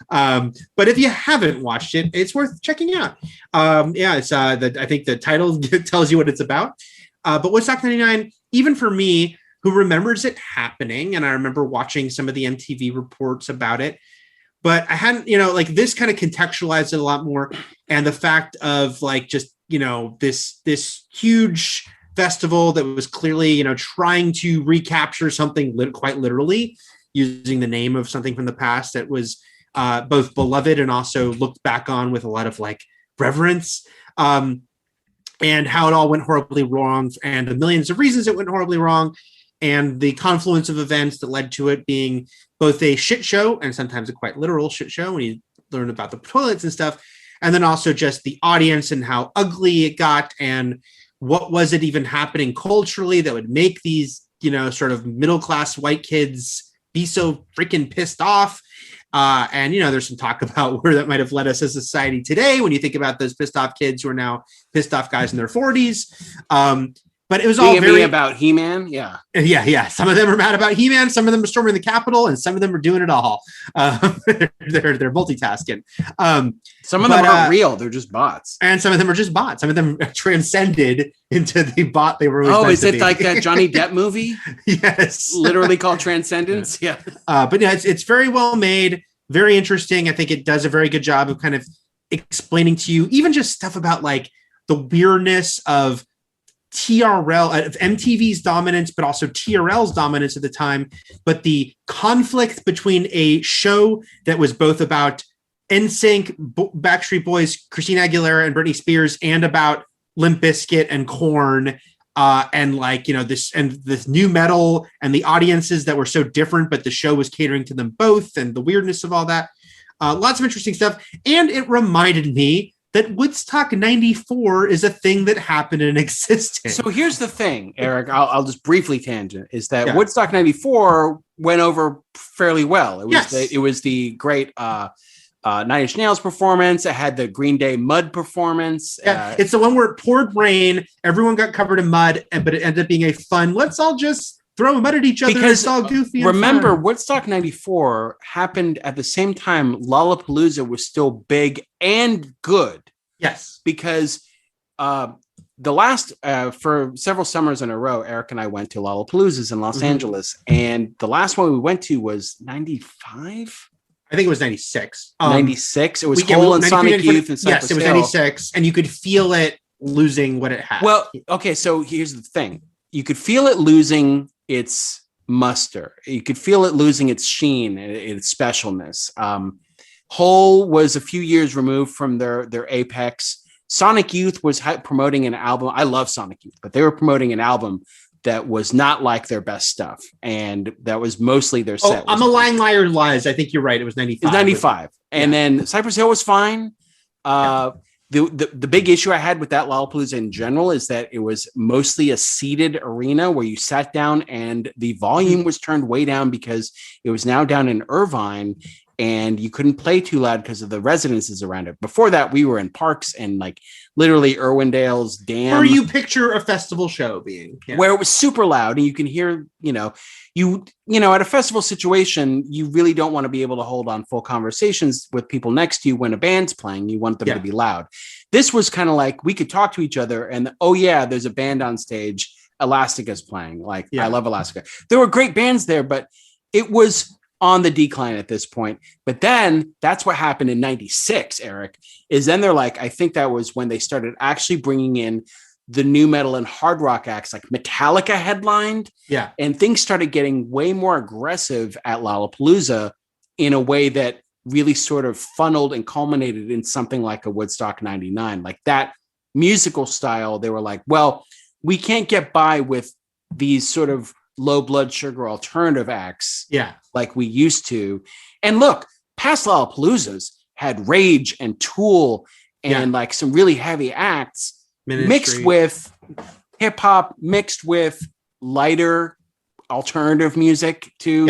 But if you haven't watched it, it's worth checking out. It's I think the title tells you what it's about. But Woodstock '99, even for me, who remembers it happening, and I remember watching some of the MTV reports about it. But I hadn't, this kind of contextualized it a lot more. And the fact of this huge festival that was clearly, trying to recapture something quite literally using the name of something from the past that was both beloved and also looked back on with a lot of reverence, and how it all went horribly wrong and the millions of reasons it went horribly wrong. And the confluence of events that led to it being both a shit show and sometimes a quite literal shit show when you learn about the toilets and stuff. And then also just the audience and how ugly it got and what was it even happening culturally that would make these, sort of middle-class white kids be so freaking pissed off. And there's some talk about where that might have led us as a society today when you think about those pissed off kids who are now pissed off guys in their 40s. But it was all very about He-Man. Yeah. Some of them are mad about He-Man. Some of them are storming the Capitol, and some of them are doing it all. They're multitasking. Some of them aren't real; they're just bots. And some of them are just bots. Some of them transcended into the bot they were. Is it like that Johnny Depp movie? Yes, literally called Transcendence. Yeah. But yeah, it's very well made, very interesting. I think it does a very good job of kind of explaining to you even just stuff about the weirdness of TRL, of MTV's dominance, but also TRL's dominance at the time, but the conflict between a show that was both about NSYNC, Backstreet Boys, Christina Aguilera, and Britney Spears, and about Limp Bizkit and Korn, and like, you know, this new metal and the audiences that were so different, but the show was catering to them both, and the weirdness of all that. Lots of interesting stuff. And it reminded me that Woodstock 94 is a thing that happened and existed. So here's the thing, Eric, I'll just briefly tangent, is that Woodstock 94 went over fairly well. It was the great Nine Inch Nails performance. It had the Green Day Mud performance. Yeah, it's the one where it poured rain, everyone got covered in mud, but it ended up being a fun, let's all just throw mud at each other. Because it's all goofy and remember, fun. Woodstock 94 happened at the same time Lollapalooza was still big and good. Yes. Because the last, for several summers in a row, Eric and I went to Lollapaloozas in Los Angeles. And the last one we went to was 95? I think it was 96. 96. It was Hole and Sonic Youth and Cypress Yes, it was 96. And you could feel it losing what it had. Well, okay, so here's the thing. You could feel it losing its muster. You could feel it losing its sheen, its specialness. Hole was a few years removed from their apex. Sonic Youth was promoting an album. I love Sonic Youth, but they were promoting an album that was not like their best stuff. And that was mostly their set. I'm a lying liar lies. I think you're right. It was 95. It was 95. And then Cypress Hill was fine. The big issue I had with that Lollapalooza in general is that it was mostly a seated arena where you sat down and the volume was turned way down because it was now down in Irvine and you couldn't play too loud because of the residences around it. Before that, we were in parks and like literally Irwindale's Dam. Where you picture a festival show being. Yeah. Where it was super loud and you can hear, you know, at a festival situation, you really don't want to be able to hold on full conversations with people next to you when a band's playing. You want them to be loud. This was kind of like we could talk to each other and, oh yeah, there's a band on stage. Elastica's playing. Like, I love Elastica. There were great bands there, but it was on the decline at this point. But then that's what happened in 96, Eric, is then they're like, I think that was when they started actually bringing in the new metal and hard rock acts, like Metallica headlined. Yeah. And things started getting way more aggressive at Lollapalooza in a way that really sort of funneled and culminated in something like a Woodstock 99. Like that musical style, they were like, well, we can't get by with these sort of low blood sugar alternative acts like we used to. And look, past Lollapaloozas had Rage and Tool and like some really heavy acts mixed with hip hop, mixed with lighter alternative music too.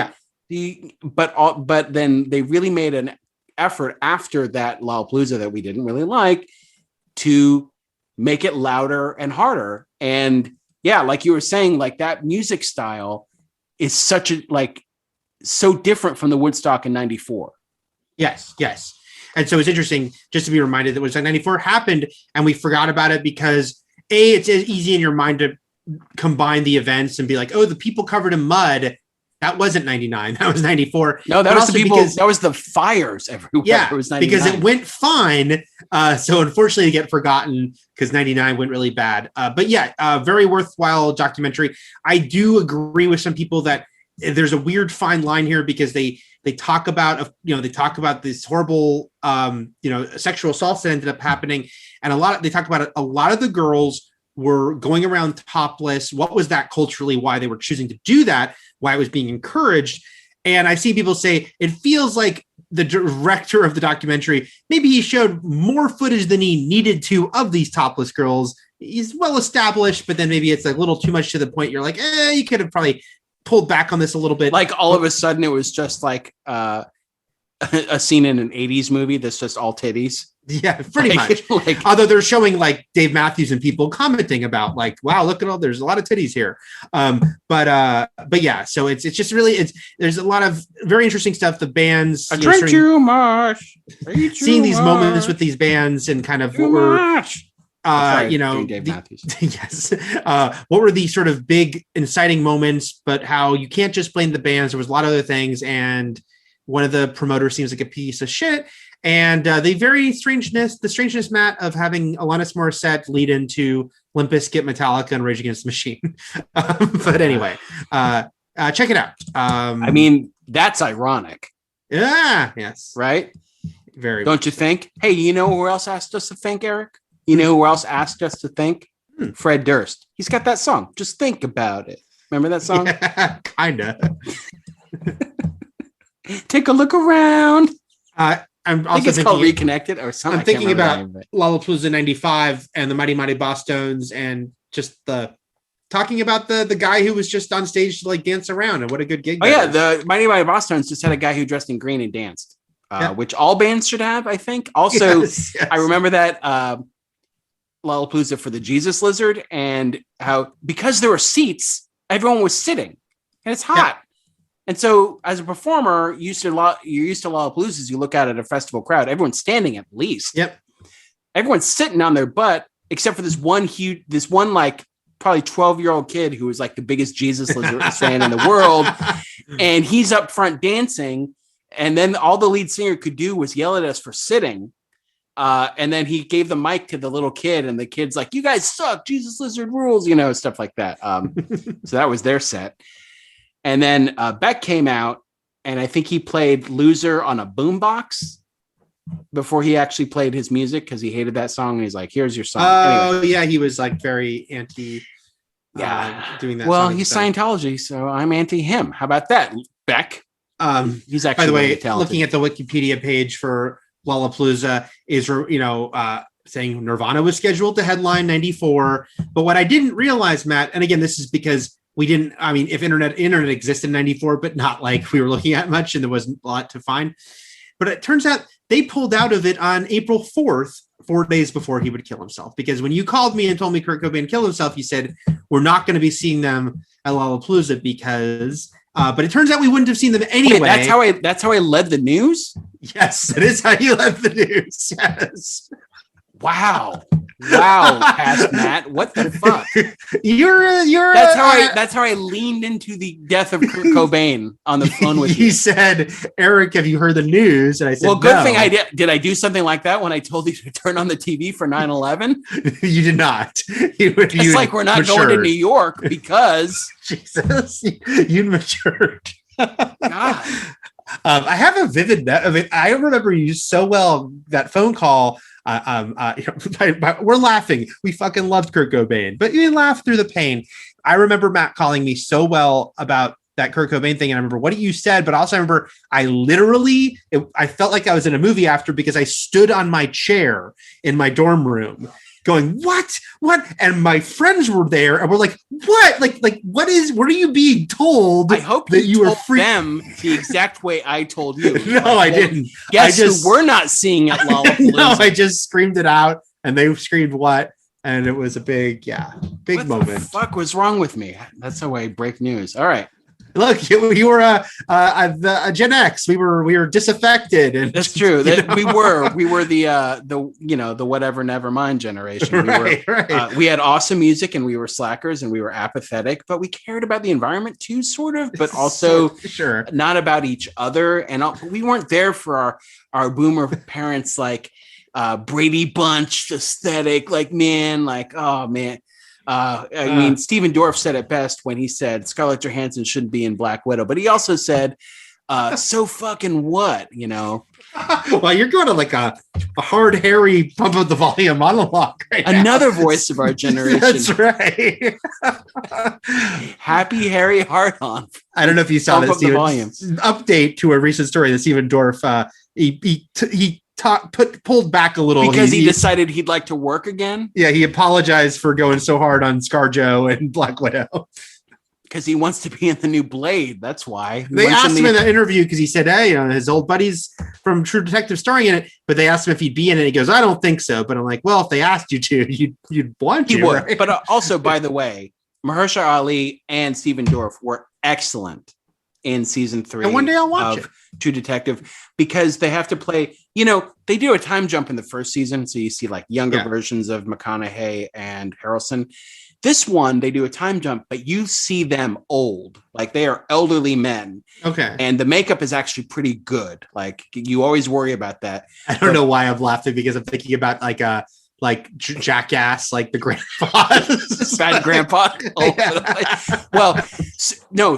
But then they really made an effort after that Lollapalooza that we didn't really like to make it louder and harder. And yeah, like you were saying, like that music style is so different from the Woodstock in 94. Yes. And so it's interesting just to be reminded that Woodstock 94 happened and we forgot about it because it's easy in your mind to combine the events and be like, oh, the people covered in mud. That wasn't 99. That was 94. No, that was the people. That was the fires everywhere. Yeah, it was because it went fine. So unfortunately, it get forgotten because 99 went really bad. But yeah, very worthwhile documentary. I do agree with some people that there's a weird fine line here because they talk about this horrible sexual assaults that ended up happening, and they talk about it. A lot of the girls were going around topless. What was that culturally? Why they were choosing to do that? Why it was being encouraged? And I see people say it feels like the director of the documentary, maybe he showed more footage than he needed to of these topless girls. He's well established, but then maybe it's a little too much to the point. You're like, you could have probably pulled back on this a little bit. Like all of a sudden it was just like a scene in an 80s movie that's just all titties. Yeah, pretty much. Although they're showing like Dave Matthews and people commenting about like, wow, look at all, there's a lot of titties here. But yeah, so it's just really, there's a lot of very interesting stuff. The bands, I drink too much. Seeing these moments with these bands and kind of what were, Dave Matthews. Yes. What were the sort of big inciting moments, but how you can't just blame the bands. There was a lot of other things. And one of the promoters seems like a piece of shit. And the strangeness, Matt, of having Alanis Morissette lead into Limp Bizkit, Metallica, and Rage Against the Machine. But anyway, check it out. I mean, that's ironic. Yeah. Yes. Right? Very. Don't you think? Hey, you know who else asked us to think, Eric? You know who else asked us to think? Fred Durst. He's got that song. Just think about it. Remember that song? Yeah, kinda. Take a look around. I'm also I think it's thinking called Reconnected or something. I'm thinking about Lollapalooza 95 and the Mighty Mighty Bosstones and just talking about the guy who was just on stage to like dance around, and what a good gig. Oh yeah, the Mighty Mighty Bosstones just had a guy who dressed in green and danced, which all bands should have, I think. Also, yes. I remember that Lollapalooza for the Jesus Lizard, and how because there were seats, everyone was sitting, and it's hot. Yeah. And so, as a performer, you're used to Lollapaloozas. You look out at a festival crowd, everyone's standing at least. Yep. Everyone's sitting on their butt, except for this one like probably 12-year-old kid who was like the biggest Jesus Lizard fan in the world, and he's up front dancing. And then all the lead singer could do was yell at us for sitting. And then he gave the mic to the little kid, and the kid's like, "You guys suck. Jesus Lizard rules," stuff like that. So that was their set. And then Beck came out, and I think he played Loser on a boombox before he actually played his music because he hated that song. And he's like, "Here's your song." Oh, anyway. Yeah. He was like very anti doing that. Well, he's Scientology, so I'm anti him. How about that, Beck? He's actually, by the way, really talented. Looking at the Wikipedia page for Lollapalooza is, saying Nirvana was scheduled to headline 94. But what I didn't realize, Matt, and again, this is because we didn't, if internet existed in 94, but not like we were looking at much and there wasn't a lot to find. But it turns out they pulled out of it on April 4th, 4 days before he would kill himself. Because when you called me and told me Kurt Cobain killed himself, you said, we're not going to be seeing them at Lollapalooza because, but it turns out we wouldn't have seen them anyway. Wait, that's how I led the news? Yes, it is how you led the news. Yes. Wow, past Matt. What the fuck? That's how I leaned into the death of Kurt Cobain on the phone with you. He said, "Eric, have you heard the news?" And I said, "Well, good thing I did." Did I do something like that when I told you to turn on the TV for 9/11? You did not. It's like we're not matured. Going to New York because Jesus, you matured. God. I have a vivid. I remember you so well that phone call. We're laughing. We fucking loved Kurt Cobain, but you laugh through the pain. I remember Matt calling me so well about that Kurt Cobain thing, and I remember what you said, but also I remember I felt like I was in a movie after because I stood on my chair in my dorm room going, what? And my friends were there and we're like, what? Like, what are you being told? I hope that you were free them the exact way I told you. No, I didn't. Guess who we're not seeing at Lollapalooza? No, I just screamed it out and they screamed what? And it was a big moment. What the fuck was wrong with me? That's how I break news. All right. Look, you were a Gen X. We were disaffected, and that's true. We were the whatever, never mind generation. Right. We had awesome music, and we were slackers, and we were apathetic, but we cared about the environment too, sort of, but also sure not about each other. And we weren't there for our boomer parents, like Brady Bunch aesthetic. Like, man, oh man. I mean, Stephen Dorff said it best when he said Scarlett Johansson shouldn't be in Black Widow, but he also said, so fucking what, Well, you're going to like a hard, hairy pump up the volume monologue right Another now. Voice of our generation. That's right. Happy Harry Hart-on. I don't know if you saw this update to a recent story that Stephen Dorff, he pulled back a little because he decided he'd like to work again. Yeah, he apologized for going so hard on ScarJo and Black Widow because he wants to be in the new Blade. That's why they asked him in that interview because he said, "Hey, his old buddies from True Detective starring in it," but they asked him if he'd be in it. He goes, "I don't think so," but I'm like, "Well, if they asked you to, you'd want to." He would. Right? But also, by the way, Mahershala Ali and Stephen Dorff were excellent in season 3 and one day I'll watch it. True Detective because they have to play, they do a time jump in the first season. So you see like younger versions of McConaughey and Harrelson. This one, they do a time jump, but you see them old, like they are elderly men. Okay. And the makeup is actually pretty good. Like you always worry about that. I don't know why I'm laughing because I'm thinking about like Jackass, like the grandpa, bad grandpa. Well,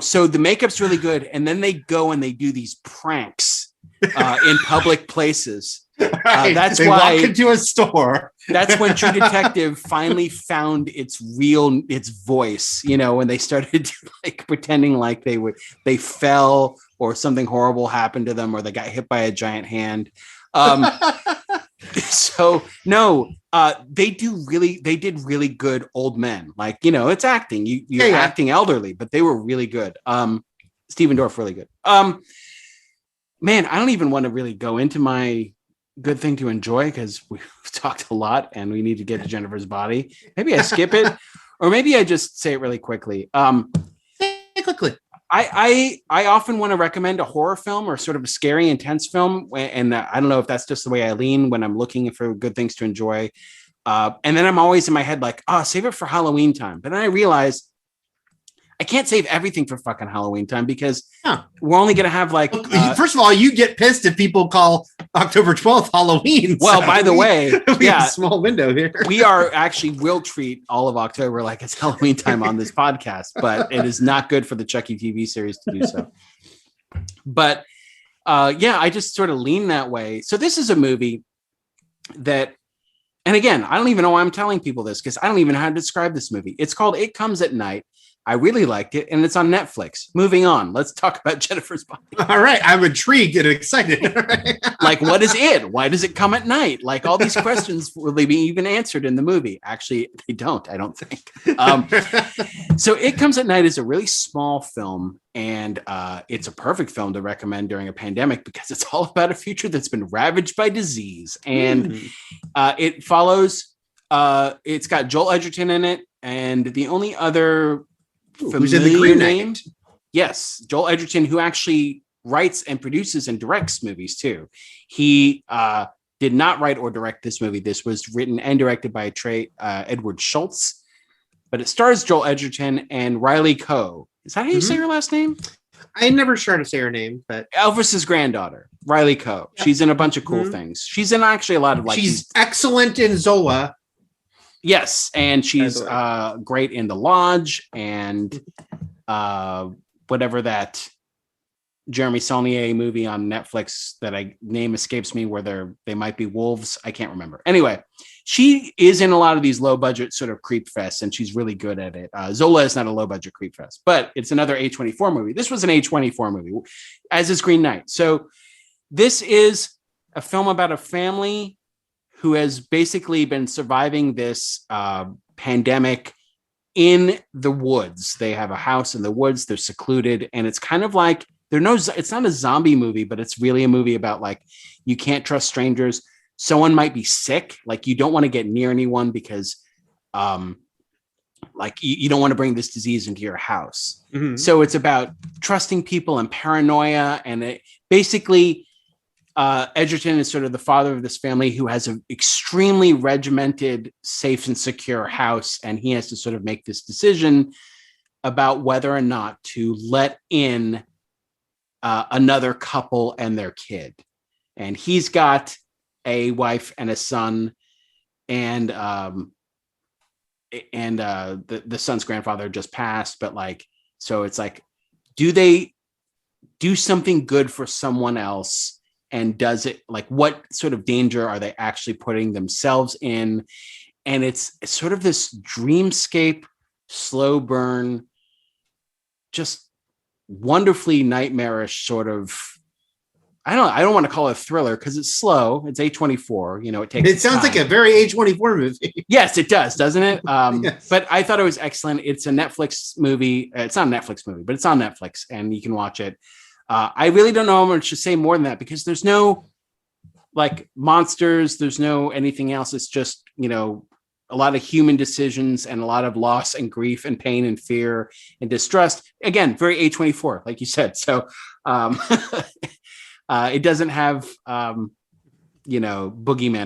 so the makeup's really good, and then they go and they do these pranks in public places. Right. That's they why walk into a store. That's when True Detective finally found its voice, when they started like pretending like they fell or something horrible happened to them or they got hit by a giant hand. So no, they did really good old men. Like, it's acting. You're acting elderly, but they were really good. Stephen Dorff, really good. Man, I don't even want to really go into my good thing to enjoy because we've talked a lot and we need to get to Jennifer's Body. Maybe I skip it, or maybe I just say it really quickly. Quickly. I often want to recommend a horror film or sort of a scary, intense film, and I don't know if that's just the way I lean when I'm looking for good things to enjoy. And then I'm always in my head like, save it for Halloween time. But then I realize I can't save everything for fucking Halloween time because we're only going to have like... first of all, you get pissed if people call October 12th Halloween. Well, by the way, we have a small window here. We will treat all of October like it's Halloween time on this podcast, but it is not good for the Chucky TV series to do so. But I just sort of lean that way. So this is a movie that... And again, I don't even know why I'm telling people this because I don't even know how to describe this movie. It's called It Comes at Night. I really liked it, and it's on Netflix. Moving on, let's talk about Jennifer's Body. All right, I'm intrigued and excited. Like, what is it? Why does it come at night? Like, all these questions, will they be even answered in the movie? Actually, they don't, I don't think. So It Comes at Night is a really small film, and it's a perfect film to recommend during a pandemic because it's all about a future that's been ravaged by disease. And it follows, it's got Joel Edgerton in it, and the only other... who's in the Green name? Yes, Joel Edgerton, who actually writes and produces and directs movies too. He did not write or direct this movie. This was written and directed by Edward Schultz, but it stars Joel Edgerton and Riley Coe. Is that how you say her last name? I never tried to say her name, but Elvis's granddaughter, Riley Coe. Yep. She's in a bunch of cool things. She's in actually a lot of she's excellent in Zola. Yes, and she's great in The Lodge and whatever that Jeremy Saulnier movie on Netflix that name escapes me where they might be wolves. I can't remember. Anyway, she is in a lot of these low budget sort of creep fests and she's really good at it. Zola is not a low budget creep fest, but it's another A24 movie. This was an A24 movie, as is Green Knight. So this is a film about a family who has basically been surviving this pandemic in the woods. They have a house in the woods. They're secluded. And it's kind of like, it's not a zombie movie, but it's really a movie about like, you can't trust strangers. Someone might be sick. Like you don't want to get near anyone because like you don't want to bring this disease into your house. Mm-hmm. So it's about trusting people and paranoia. And it basically, Edgerton is sort of the father of this family who has an extremely regimented, safe and secure house. And he has to sort of make this decision about whether or not to let in another couple and their kid. And he's got a wife and a son, and the son's grandfather just passed. But like, so it's like, do they do something good for someone else? And does it, like, what sort of danger are they actually putting themselves in? And it's sort of this dreamscape, slow burn, just wonderfully nightmarish sort of, I don't want to call it a thriller because it's slow. It's A24, it takes. It sounds like a very A24 movie. Yes, it does, doesn't it? Yes. But I thought it was excellent. It's a Netflix movie. It's not a Netflix movie, but it's on Netflix and you can watch it. I really don't know how much to say more than that because there's no like monsters. There's no anything else. It's just, a lot of human decisions and a lot of loss and grief and pain and fear and distrust. Again, very A24, like you said. So it doesn't have, boogeymen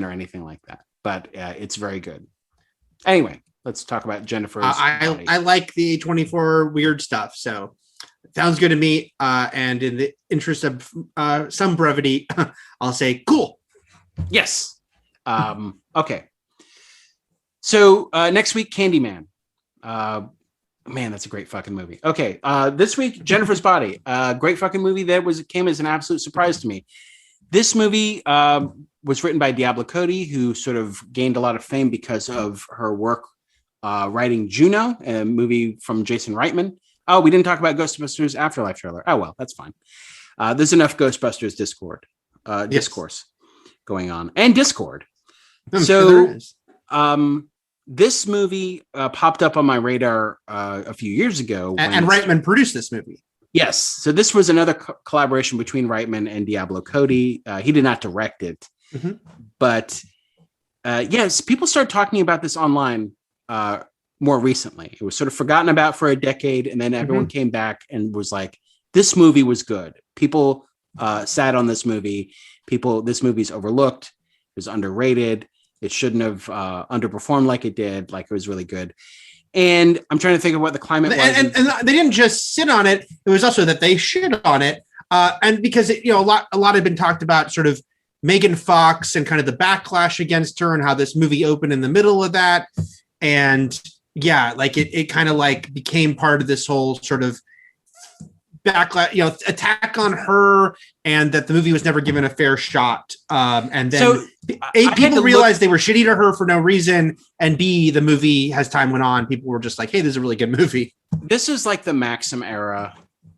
or anything like that, but it's very good. Anyway, let's talk about Jennifer's body. I like the A24 weird stuff. So it sounds good to me. And in the interest of some brevity, I'll say cool. Yes. Okay. So next week, Candyman. Man, that's a great fucking movie. Okay. This week, Jennifer's Body. Great fucking movie that came as an absolute surprise to me. This movie was written by Diablo Cody, who sort of gained a lot of fame because of her work writing Juno, a movie from Jason Reitman. Oh, we didn't talk about Ghostbusters Afterlife trailer. Oh, well, that's fine. There's enough Ghostbusters discourse going on, and Discord. This movie popped up on my radar a few years ago. And Reitman produced this movie. Yes. So this was another collaboration between Reitman and Diablo Cody. He did not direct it. Mm-hmm. But yes, people started talking about this online more recently. It was sort of forgotten about for a decade. And then everyone came back and was like, this movie was good. People sat on this movie. This movie's overlooked. It was underrated. It shouldn't have underperformed like it did. Like, it was really good. And I'm trying to think of what the climate was. And they didn't just sit on it. It was also that they shit on it. And because a lot had been talked about, sort of Megan Fox and kind of the backlash against her and how this movie opened in the middle of that. And yeah, like it kind of like became part of this whole sort of backlash, attack on her, and that the movie was never given a fair shot. And then people realized they were shitty to her for no reason. And B, the movie, as time went on, people were just like, hey, this is a really good movie. This is like the Maxim era.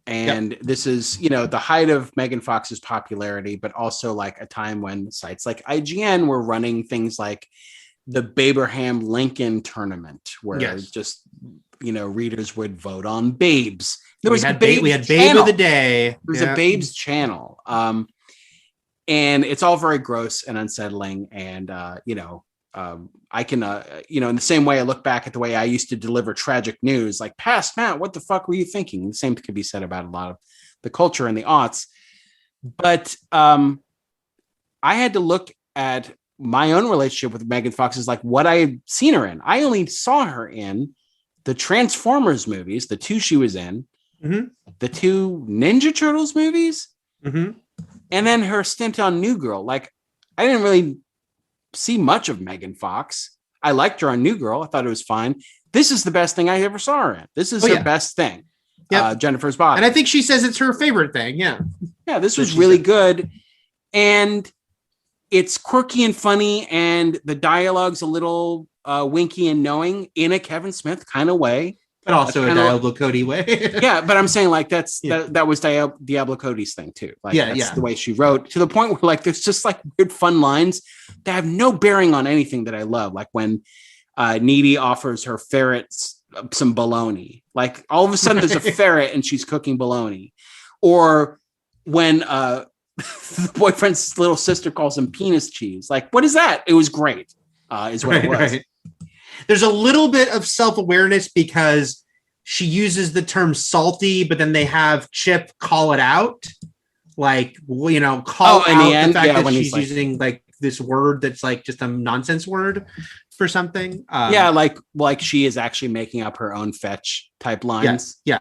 And this is, the height of Megan Fox's popularity, but also like a time when sites like IGN were running things like the Babraham Lincoln tournament, where just, readers would vote on babes. We had Babe of the Day. There was a Babes channel. And it's all very gross and unsettling. And, I can, in the same way I look back at the way I used to deliver tragic news, like, past Matt, what the fuck were you thinking? The same could be said about a lot of the culture in the aughts. But I had to look at my own relationship with Megan Fox as like what I had seen her in. I only saw her in the Transformers movies, the two she was in, the two Ninja Turtles movies, and then her stint on New Girl. Like, I didn't really see much of Megan Fox. I liked her on New Girl. I thought it was fine. This is the best thing I ever saw her in. This is her best thing. Jennifer's Body. And I think she says it's her favorite thing. Yeah. Yeah, this was really good. And it's quirky and funny, and the dialogue's a little winky and knowing in a Kevin Smith kind of way. But also a Diablo Cody way. Yeah, but I'm saying like that was Diablo Cody's thing too. Like that's the way she wrote, to the point where like there's just like weird fun lines that have no bearing on anything that I love. Like when Needy offers her ferrets some bologna. Like all of a sudden there's a ferret and she's cooking bologna. Or when the boyfriend's little sister calls him penis cheese. Like, what is that? It was great, is what it was. Right. There's a little bit of self-awareness because she uses the term salty, but then they have Chip call it out. Like, call out the fact that she's using like this word that's like just a nonsense word for something. Like she is actually making up her own fetch type lines. Yeah.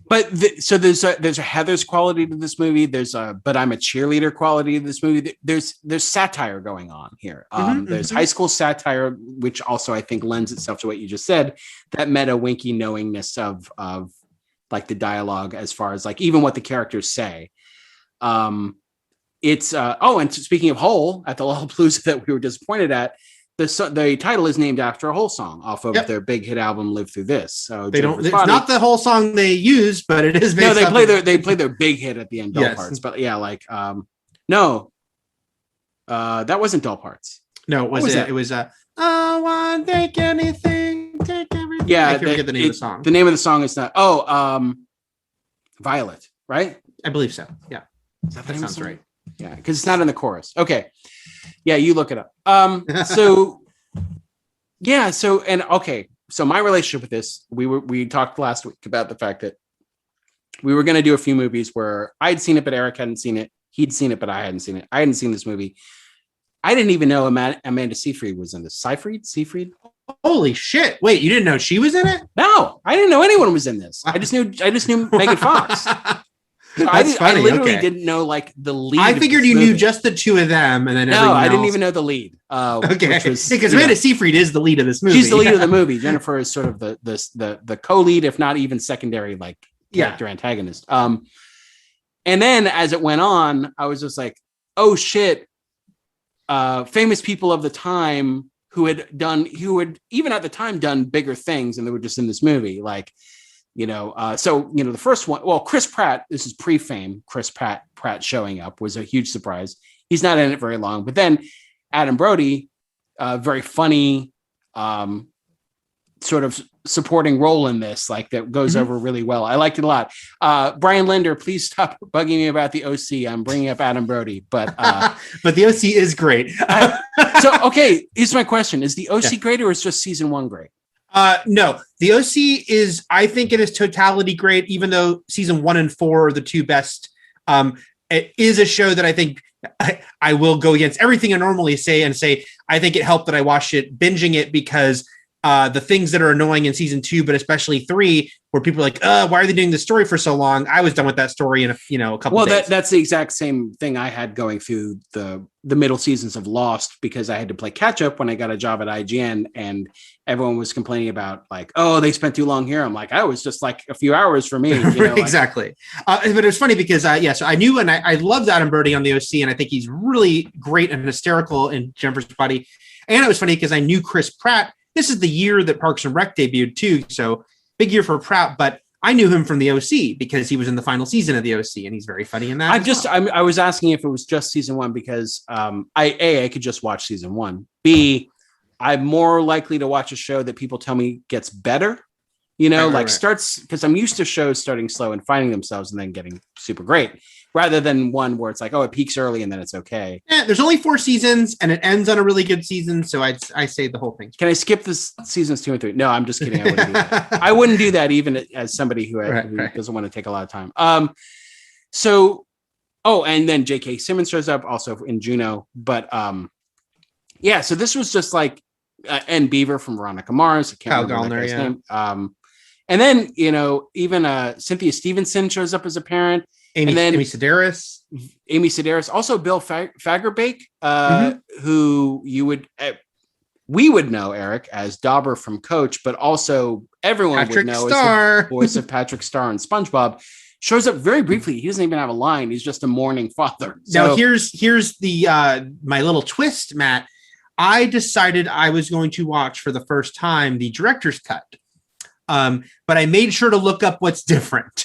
But so there's a Heather's quality to this movie. There's a but I'm a cheerleader quality to this movie. There's satire going on here. There's high school satire, which also I think lends itself to what you just said. That meta winky knowingness of like the dialogue, as far as like even what the characters say. And speaking of Hole at the Lollapalooza that we were disappointed at. The title is named after a Hole song off of their big hit album "Live Through This." So it's not the whole song they use, but it is. They play their big hit at the end, Dull Parts. But yeah, like that wasn't Dull Parts. No, it was I want take anything, take everything. Yeah, I forget the name of the song. The name of the song is not. Violet, right? I believe so. Yeah, that sounds right. Yeah, because it's not in the chorus. Okay. Yeah, you look it up. So my relationship with this, we talked last week about the fact that we were going to do a few movies where I'd seen it, but Eric hadn't seen it. He'd seen it, but I hadn't seen it. I hadn't seen this movie. I didn't even know Amanda Seyfried was in this. Seyfried? Holy shit. Wait, you didn't know she was in it? No, I didn't know anyone was in this. I just knew Megan Fox. So I literally didn't know like the lead. I figured you knew just the two of them, and then I didn't even know the lead. Okay, because Amanda Seyfried is the lead of this movie. She's the lead of the movie. Jennifer is sort of the co-lead, if not even secondary, like character antagonist. And then as it went on, I was just like, oh shit, famous people of the time who had even at the time done bigger things, and they were just in this movie. Like, the first one, well, Chris Pratt, this is pre-fame. Chris Pratt showing up was a huge surprise. He's not in it very long, but then Adam Brody, very funny, sort of supporting role in this, like that goes over really well. I liked it a lot. Brian Linder, please stop bugging me about the OC. I'm bringing up Adam Brody, but but the OC is great. Okay, here's my question: is the OC great, or is just season 1 great? No, the OC is, I think, in its totality great. Even though season 1 and 4 are the two best, it is a show that I think I will go against everything I normally say and say I think it helped that I watched it, binging it, because the things that are annoying in season 2, but especially 3, where people are like, why are they doing this story for so long? I was done with that story in a couple of days. Well, that's the exact same thing I had going through the middle seasons of Lost, because I had to play catch up when I got a job at IGN, and everyone was complaining about like, oh, they spent too long here. I'm like, I was just like a few hours for me. Exactly. But it was funny because, so I knew, and I loved Adam Brody on the OC, and I think he's really great and hysterical in Jennifer's Body. And it was funny because I knew Chris Pratt. This is the year that Parks and Rec debuted too, so big year for Pratt. But I knew him from the OC because he was in the final season of the OC, and he's very funny in that. I was asking if it was just season 1 because I could just watch season 1. B, I'm more likely to watch a show that people tell me gets better. Starts, because I'm used to shows starting slow and finding themselves and then getting super great, rather than one where it's like, oh, it peaks early and then it's okay. There's only 4 seasons and it ends on a really good season. So I say the whole thing. Can I skip this seasons 2 and 3? No, I'm just kidding. I wouldn't do that. I wouldn't do that even as somebody who doesn't want to take a lot of time. And then J.K. Simmons shows up also in Juno. But so this was just like, and Beaver from Veronica Mars. I can't remember that guy's name. And then, even Cynthia Stevenson shows up as a parent. Amy Sedaris. Also Bill Fagerbakke, who we would know, Eric, as Dauber from Coach, but also everyone would know as the voice of Patrick Star and SpongeBob. Shows up very briefly. He doesn't even have a line. He's just a mourning father. So, now here's the my little twist, Matt. I decided I was going to watch for the first time the director's cut. But I made sure to look up what's different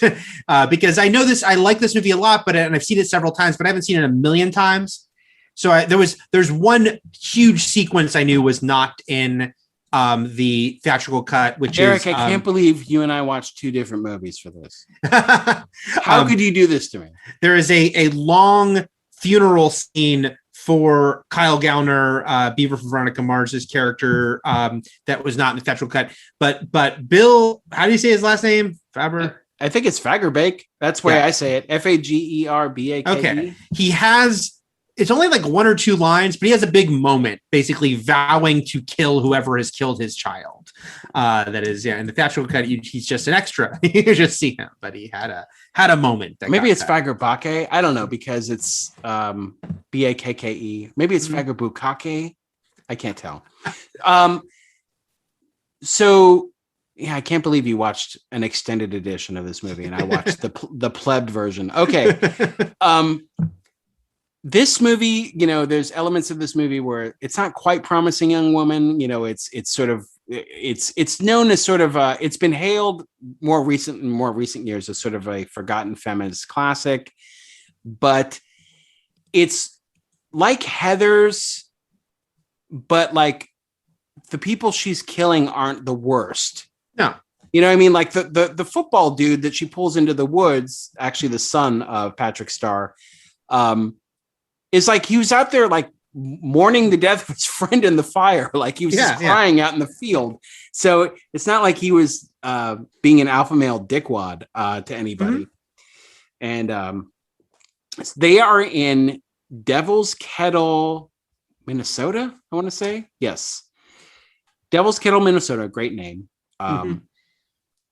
because I know this. I like this movie a lot, and I've seen it several times, but I haven't seen it a million times. So there's one huge sequence I knew was not in the theatrical cut, which Eric, I can't believe you and I watched 2 different movies for this. How could you do this to me? There is a long funeral scene for Kyle Gallner, Beaver from Veronica Mars's character, that was not in the theatrical cut. But Bill, how do you say his last name? Faber? I think it's Fagerbakke. That's why I say it. Fagerbake. Okay. He has, it's only like 1 or 2 lines, but he has a big moment, basically vowing to kill whoever has killed his child. That is, in the theatrical cut, he's just an extra. You just see him, but he had a moment. Maybe it's Fagerbake. I don't know, because it's Bakke. Maybe it's Fagerbukake. I can't tell. I can't believe you watched an extended edition of this movie, and I watched the plebbed version. Okay. This movie, there's elements of this movie where it's not quite Promising Young Woman. It's sort of, it's known as sort of, it's been hailed more recent years as sort of a forgotten feminist classic, but it's like Heathers, but like the people she's killing aren't the worst. No. You know what I mean? Like the football dude that she pulls into the woods, actually the son of Patrick Star, is like he was out there like mourning the death of his friend in the fire. Like he was just crying out in the field. So it's not like he was being an alpha male dickwad to anybody. And they are in Devil's Kettle, Minnesota, I want to say. Yes. Devil's Kettle, Minnesota. Great name.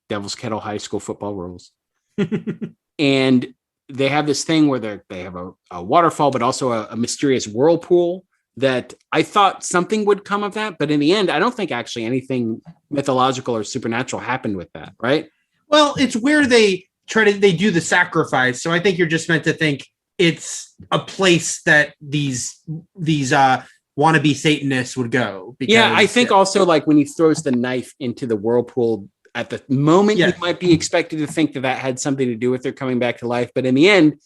Devil's Kettle High School football rules. And they have this thing where they have a waterfall, but also a mysterious whirlpool that I thought something would come of that. But in the end, I don't think actually anything mythological or supernatural happened with that, right? Well, it's where they do the sacrifice. So I think you're just meant to think it's a place that these wannabe Satanists would go. Because, yeah, I think also like when he throws the knife into the whirlpool at the moment, you might be expected to think that had something to do with her coming back to life. But in the end,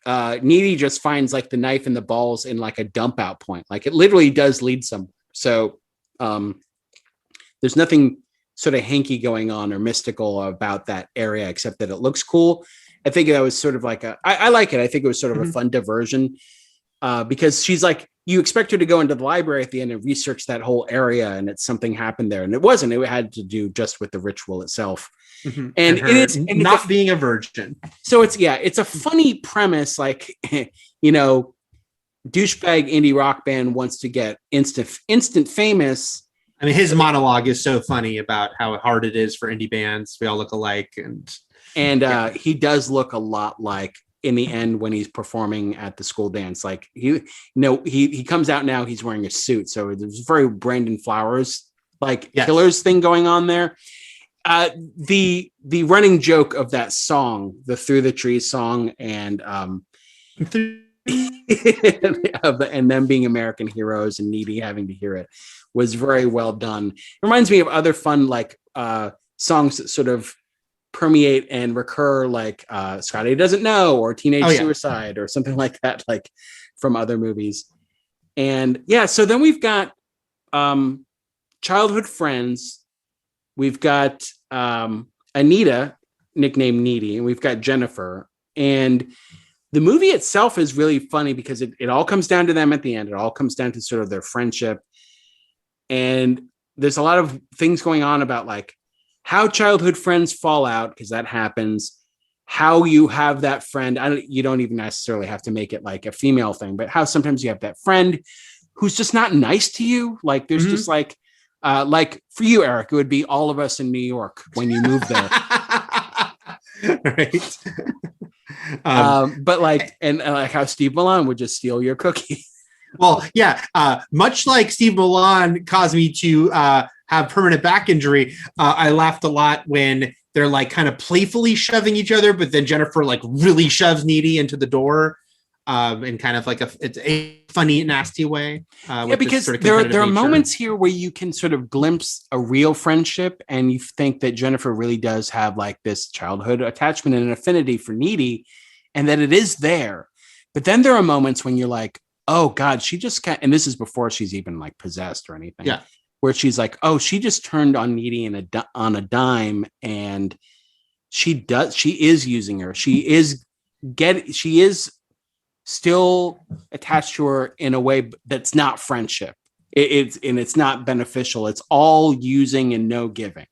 Needy just finds like the knife and the balls in like a dump out point. Like it literally does lead somewhere. So there's nothing sort of hanky going on or mystical about that area, except that it looks cool. I think that was sort of like I like it. I think it was sort of a fun diversion because she's like, you expect her to go into the library at the end and research that whole area, and it's something happened there. And it wasn't, it had to do just with the ritual itself. And it is not being a virgin. So it's a funny premise. Like, you know, douchebag indie rock band wants to get instant famous. I mean, his monologue is so funny about how hard it is for indie bands. We all look alike. And he does look a lot like in the end when he's performing at the school dance. Like he comes out now, he's wearing a suit. So there's very Brandon Flowers, like Killers thing going on there. The running joke of that song, the Through the Trees song, and and them being American heroes and Needy having to hear it was very well done. It reminds me of other fun like songs that sort of permeate and recur, like Scotty Doesn't Know or Teenage Suicide or something like that, like from other movies. And so then we've got childhood friends. We've got Anita, nicknamed Needy, and we've got Jennifer. And the movie itself is really funny because it all comes down to them at the end. It all comes down to sort of their friendship. And there's a lot of things going on about like how childhood friends fall out, because that happens. How you have that friend. You don't even necessarily have to make it like a female thing, but how sometimes you have that friend who's just not nice to you. Like there's just like for you, Eric, it would be all of us in New York when you moved there. Right. But like, and like how Steve Milan would just steal your cookie. Well, yeah. Much like Steve Milan caused me to have permanent back injury, I laughed a lot when they're like kind of playfully shoving each other, but then Jennifer like really shoves Needy into the door in kind of like it's a funny, nasty way. Because sort of there are moments here where you can sort of glimpse a real friendship, and you think that Jennifer really does have like this childhood attachment and an affinity for Needy, and that it is there. But then there are moments when you're like, oh God, she just can't. And this is before she's even like possessed or anything. Yeah. Where she's like, oh, she just turned on Needy on a dime, and she is using her. She is still attached to her in a way that's not friendship. It's not beneficial. It's all using and no giving.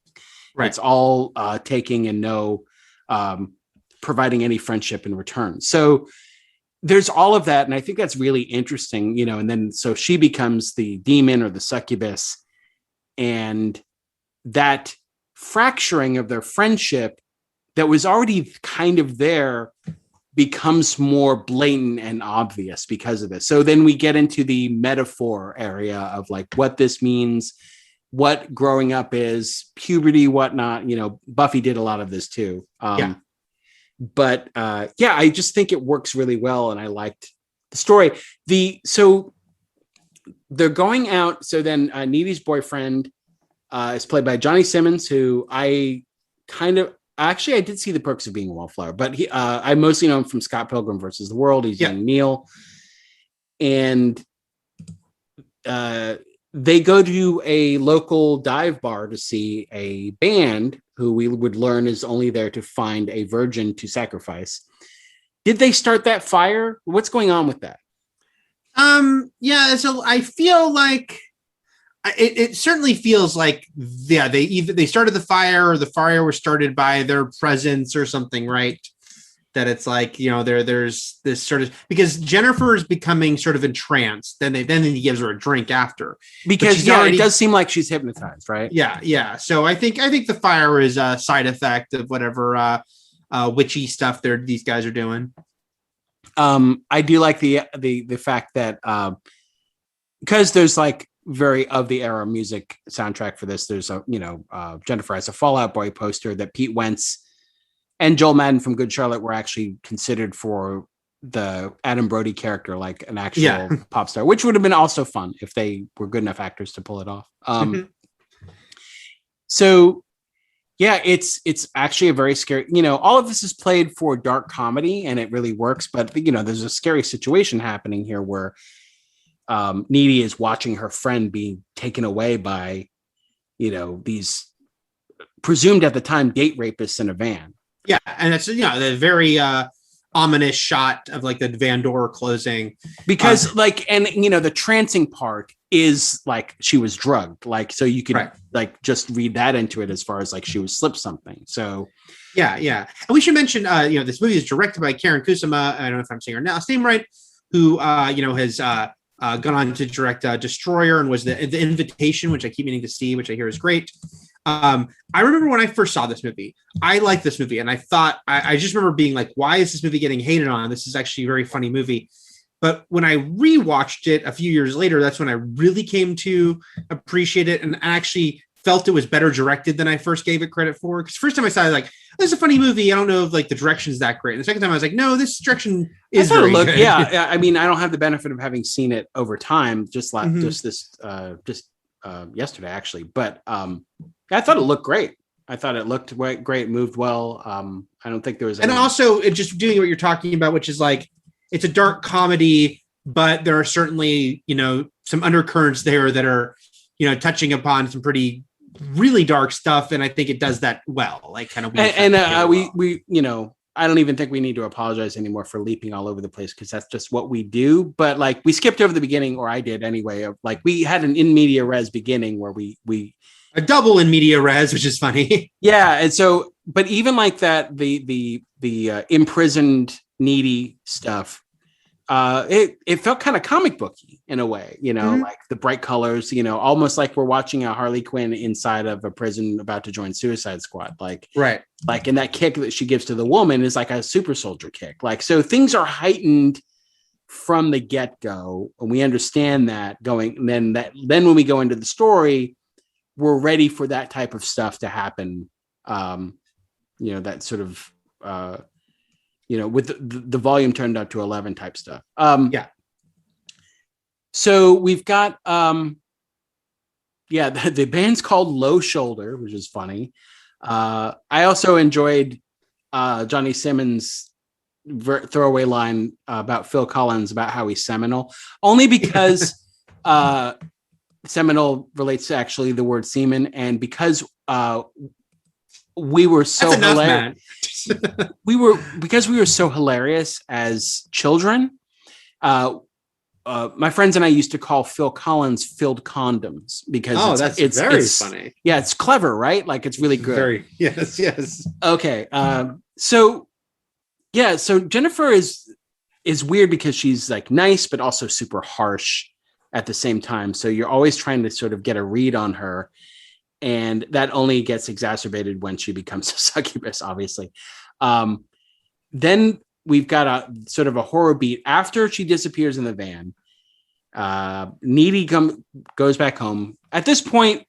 Right. It's all taking and no providing any friendship in return. So there's all of that. And I think that's really interesting, you know, and then so she becomes the demon or the succubus, and that fracturing of their friendship that was already kind of there becomes more blatant and obvious because of this. So then we get into the metaphor area of like what this means, what growing up is, puberty, whatnot. You know, Buffy did a lot of this too. But I just think it works really well, and I liked the story. So they're going out. So then Needy's boyfriend is played by Johnny Simmons, who I did see The Perks of Being a Wallflower, but I mostly know him from Scott Pilgrim versus the World. He's young Neil, and they go to a local dive bar to see a band who we would learn is only there to find a virgin to sacrifice. Did they start that fire? What's going on with that? So I feel like it certainly feels like they started the fire, or the fire was started by their presence or something, right? That it's like, you know, there's this sort of, because Jennifer is becoming sort of entranced. Then he gives her a drink after, because it does seem like she's hypnotized, right? Yeah. So I think the fire is a side effect of whatever witchy stuff these guys are doing. I do like the fact that because there's like very of the era music soundtrack for this. There's Jennifer has a Fall Out Boy poster that Pete Wentz and Joel Madden from Good Charlotte were actually considered for the Adam Brody character like an actual pop star, which would have been also fun if they were good enough actors to pull it off. So yeah, it's actually a very scary, all of this is played for dark comedy and it really works, but there's a scary situation happening here where Needy is watching her friend being taken away by, these presumed at the time date rapists in a van. Yeah, and it's the very ominous shot of like the van door closing because the trancing part is like she was drugged, like so you could like just read that into it as far as like she was slipped something. So yeah, and we should mention this movie is directed by Karen Kusama. I don't know if I'm saying her name right, who has gone on to direct Destroyer and was the Invitation, which I keep meaning to see, which I hear is great. I remember when I first saw this movie, I liked this movie and I thought, I just remember being like, why is this movie getting hated on? This is actually a very funny movie. But when I rewatched it a few years later, that's when I really came to appreciate it and actually felt it was better directed than I first gave it credit for. Because first time I saw it, I was like, this is a funny movie. I don't know if like the direction's that great. And the second time I was like, no, this direction is very good. Yeah. I mean, I don't have the benefit of having seen it over time, just yesterday actually. But I thought it looked great. I thought it looked great, moved well. I don't think there was any... And also it just doing what you're talking about, which is like, it's a dark comedy, but there are certainly, some undercurrents there that are, touching upon some pretty really dark stuff. And I think it does that well, like kind of. We I don't even think we need to apologize anymore for leaping all over the place because that's just what we do. But like we skipped over the beginning, or I did anyway, of like we had an in media res beginning where we a double in media res, which is funny. Yeah. And so, but even like that, the imprisoned Needy stuff, it felt kind of comic booky in a way, like the bright colors, almost like we're watching a Harley Quinn inside of a prison about to join Suicide Squad. Like, right. Like, and that kick that she gives to the woman is like a super soldier kick. Like, so things are heightened from the get-go, and we understand that going, then when we go into the story, we're ready for that type of stuff to happen. That sort of, with the volume turned up to 11 type stuff. So we've got, the band's called Low Shoulder, which is funny. I also enjoyed Johnny Simmons' throwaway line about Phil Collins about how he's seminal, only because seminal relates to actually the word semen, and because we were so hilarious. we were so hilarious as children. My friends and I used to call Phil Collins filled condoms because it's very funny. Yeah, it's clever, right? Like it's really good. Yes. Okay. So Jennifer is weird because she's like nice, but also super harsh at the same time. So you're always trying to sort of get a read on her. And that only gets exacerbated when she becomes a succubus, obviously. Then we've got a sort of a horror beat after she disappears in the van. Needy goes back home. At this point,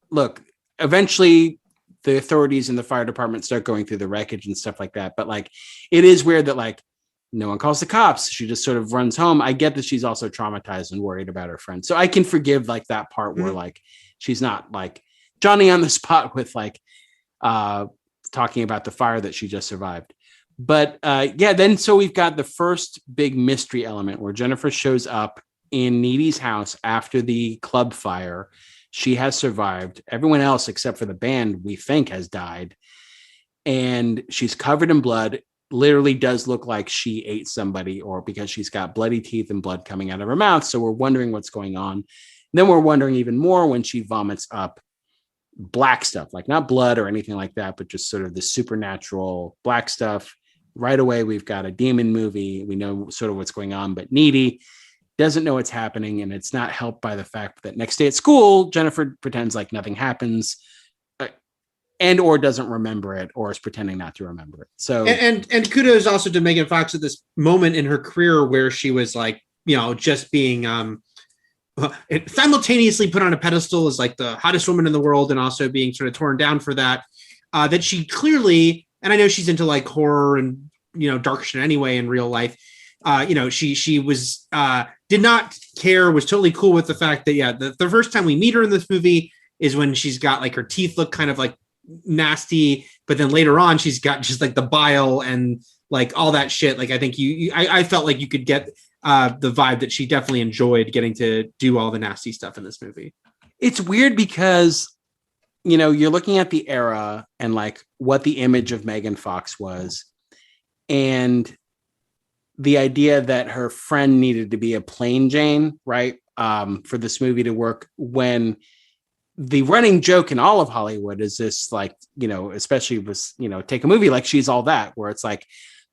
look, eventually the authorities and the fire department start going through the wreckage and stuff like that. But like, it is weird that like no one calls the cops. She just sort of runs home. I get that she's also traumatized and worried about her friend. So I can forgive like that part where like she's not like Johnny on the spot with like talking about the fire that she just survived. But then so we've got the first big mystery element where Jennifer shows up in Needy's house after the club fire. She has survived. Everyone else except for the band, we think, has died. And she's covered in blood. Literally does look like she ate somebody, or because she's got bloody teeth and blood coming out of her mouth. So we're wondering what's going on. Then we're wondering even more when she vomits up black stuff, like not blood or anything like that, but just sort of the supernatural black stuff. Right away, we've got a demon movie. We know sort of what's going on, but Needy doesn't know what's happening. And it's not helped by the fact that next day at school, Jennifer pretends like nothing happens and or doesn't remember it, or is pretending not to remember it. So and kudos also to Megan Fox at this moment in her career where she was like, just being simultaneously put on a pedestal as like the hottest woman in the world, and also being sort of torn down for that. That she clearly, and I know she's into like horror and dark shit anyway in real life, she was did not care, was totally cool with the fact that the first time we meet her in this movie is when she's got like her teeth look kind of like nasty, but then later on she's got just like the bile and like all that shit. Like I think I felt like you could get the vibe that she definitely enjoyed getting to do all the nasty stuff in this movie. It's weird because you're looking at the era and like what the image of Megan Fox was, and the idea that her friend needed to be a plain Jane, right? For this movie to work, when the running joke in all of Hollywood is this, like, especially with, take a movie like She's All That, where it's like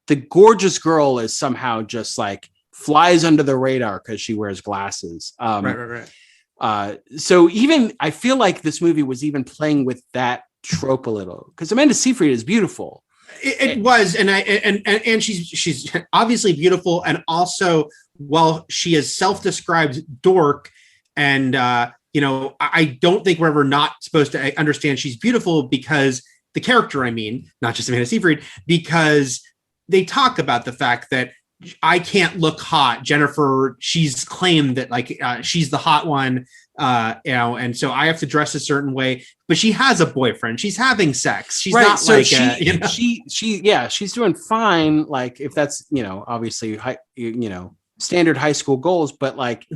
the gorgeous girl is somehow just like flies under the radar because she wears glasses. Right. So even I feel like this movie was even playing with that trope a little, because Amanda Seyfried is beautiful. It was, and she's obviously beautiful, and also, while she is self-described dork, and I don't think we're ever not supposed to understand she's beautiful, because the character, I mean, not just Amanda Seyfried, because they talk about the fact that I can't look hot. Jennifer, she's claimed that like she's the hot one, and so I have to dress a certain way. But she has a boyfriend. She's having sex. She's right, not so like she's doing fine. Like if that's obviously standard high school goals, but like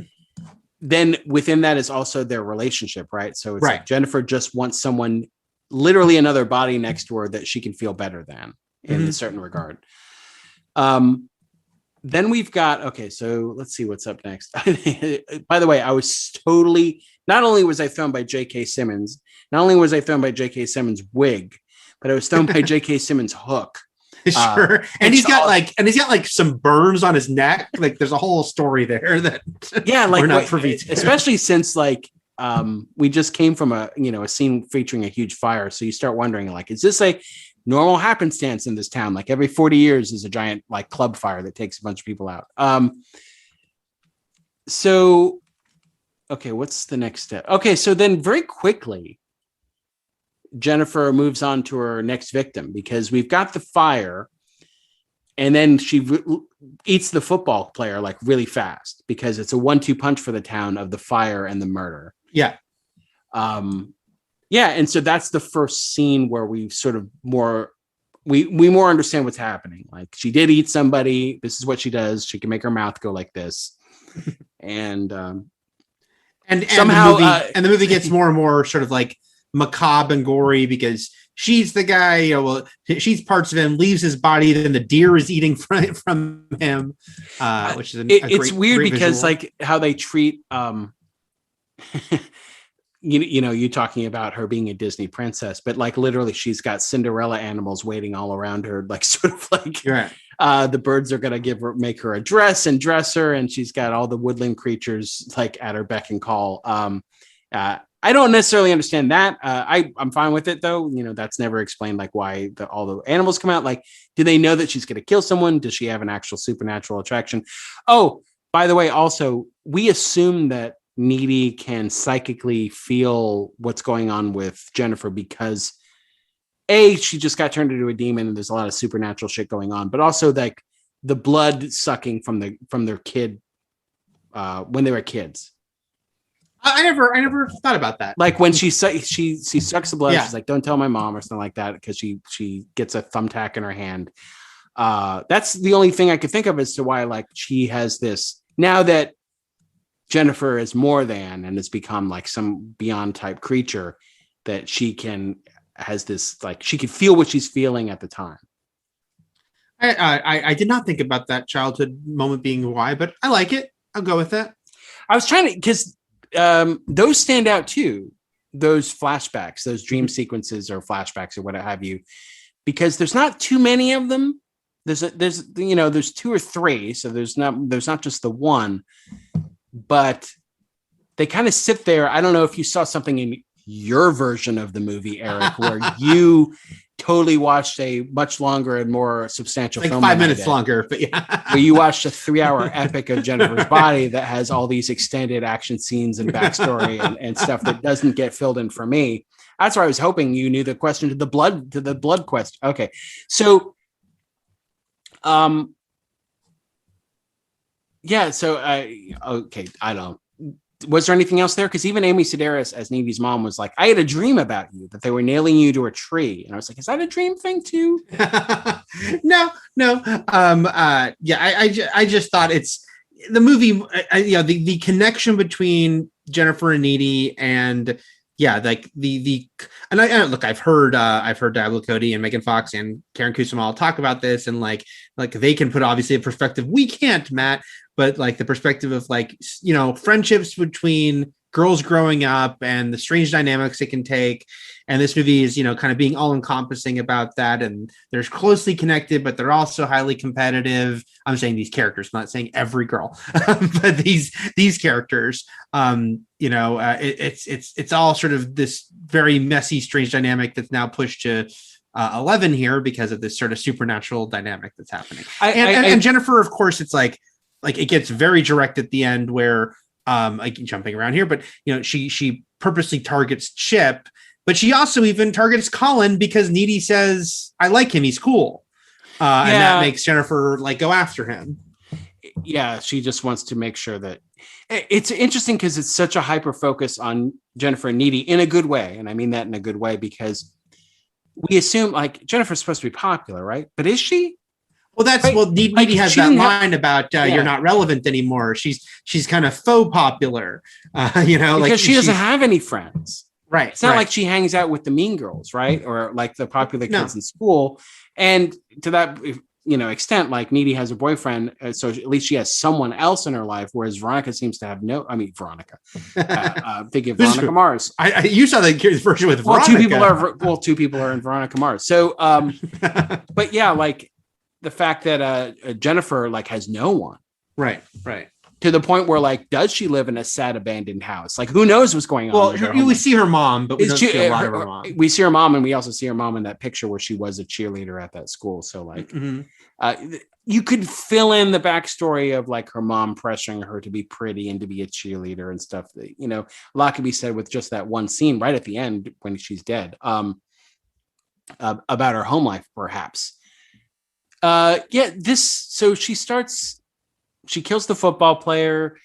then within that is also their relationship, right? So it's like Jennifer just wants someone, literally another body next to her that she can feel better than in a certain regard. Then we've got, so let's see what's up next. By the way, I was totally, not only was I thrown by J.K. Simmons, not only was I thrown by J.K. Simmons' wig, but I was thrown by J.K. Simmons' hook. Sure. And he's got like some burns on his neck. Like there's a whole story there that like we're not privy to. Especially since like we just came from a scene featuring a huge fire. So you start wondering, like, is this a normal happenstance in this town? Like every 40 years is a giant like club fire that takes a bunch of people out. So what's the next step? So then very quickly Jennifer moves on to her next victim, because we've got the fire, and then she eats the football player like really fast, because it's a 1-2 punch for the town of the fire and the murder. And so that's the first scene where we sort of we more understand what's happening. Like she did eat somebody. This is what she does. She can make her mouth go like this. And somehow the movie gets more and more sort of like macabre and gory, because she's the guy, she's parts of him, leaves his body, then the deer is eating from him, which is it's weird because visual. Like how they treat you talking about her being a Disney princess, but like literally she's got Cinderella animals waiting all around her, like sort of like the birds are going to make her a dress and dress her, and she's got all the woodland creatures like at her beck and call. I don't necessarily understand that. I'm fine with it though. That's never explained, like why all the animals come out. Like, do they know that she's going to kill someone? Does she have an actual supernatural attraction? Oh, by the way, also we assume that Needy can psychically feel what's going on with Jennifer, because she just got turned into a demon and there's a lot of supernatural shit going on, but also like the blood sucking from their kid when they were kids. I never thought about that. Like when she sucks the blood, she's like, "Don't tell my mom," or something like that, because she gets a thumbtack in her hand. That's the only thing I could think of as to why like she has this, now that Jennifer is more than and has become like some beyond type creature, that she has this, like she could feel what she's feeling at the time. I did not think about that childhood moment being why, but I like it. I'll go with that. I was trying to, because those stand out too, those flashbacks, those dream sequences or flashbacks or what have you, because there's not too many of them. There's 2 or 3, so there's not just the one, but they kind of sit there. I don't know if you saw something in your version of the movie, Eric, where you totally watched a much longer and more substantial film, 5 minutes longer, but where you watched a 3-hour epic of Jennifer's body that has all these extended action scenes and backstory and stuff that doesn't get filled in for me. That's why I was hoping you knew the question to the blood question. Okay. So, Yeah. So, okay, I don't. Was there anything else there? Because even Amy Sedaris as Needy's mom was like, I had a dream about you, that they were nailing you to a tree. And I was like, is that a dream thing too? No. Yeah, I just thought it's the movie, the connection between Jennifer and Needy, and like and I look, I've heard Diablo Cody and Megan Fox and Karen Kusama all talk about this, and like they can put obviously a perspective we can't, Matt, but like the perspective of like, friendships between girls growing up and the strange dynamics it can take. And this movie is, kind of being all encompassing about that. And they're closely connected, but they're also highly competitive. I'm saying these characters, I'm not saying every girl, but these characters, it's all sort of this very messy, strange dynamic that's now pushed to 11 here because of this sort of supernatural dynamic that's happening. And Jennifer, of course, it's like it gets very direct at the end where, like jumping around here, but she purposely targets Chip, but she also even targets Colin because Needy says, I like him, he's cool. And that makes Jennifer go after him. Yeah, she just wants to make sure that it's interesting because it's such a hyper focus on Jennifer and Needy in a good way. And I mean that in a good way, because we assume Jennifer's supposed to be popular, right? But is she? Well, Needy has that line about you're not relevant anymore. She's kind of faux popular, because she doesn't have any friends. Right. It's not like she hangs out with the mean girls, right? Or like the popular kids in school. And to that, extent, Needy has a boyfriend, so at least she has someone else in her life. Whereas Veronica seems to have Veronica. Thinking of Veronica Mars. You saw the version with Veronica. Two people are in Veronica Mars. So, but yeah, the fact that Jennifer has no one, right, to the point where does she live in a sad abandoned house? Who knows what's going on? Well, we see her mom, but we don't see a lot of her mom. We see her mom, and we also see her mom in that picture where she was a cheerleader at that school. So you could fill in the backstory of her mom pressuring her to be pretty and to be a cheerleader and stuff. That, a lot can be said with just that one scene right at the end when she's dead, about her home life, perhaps. So she kills the football player.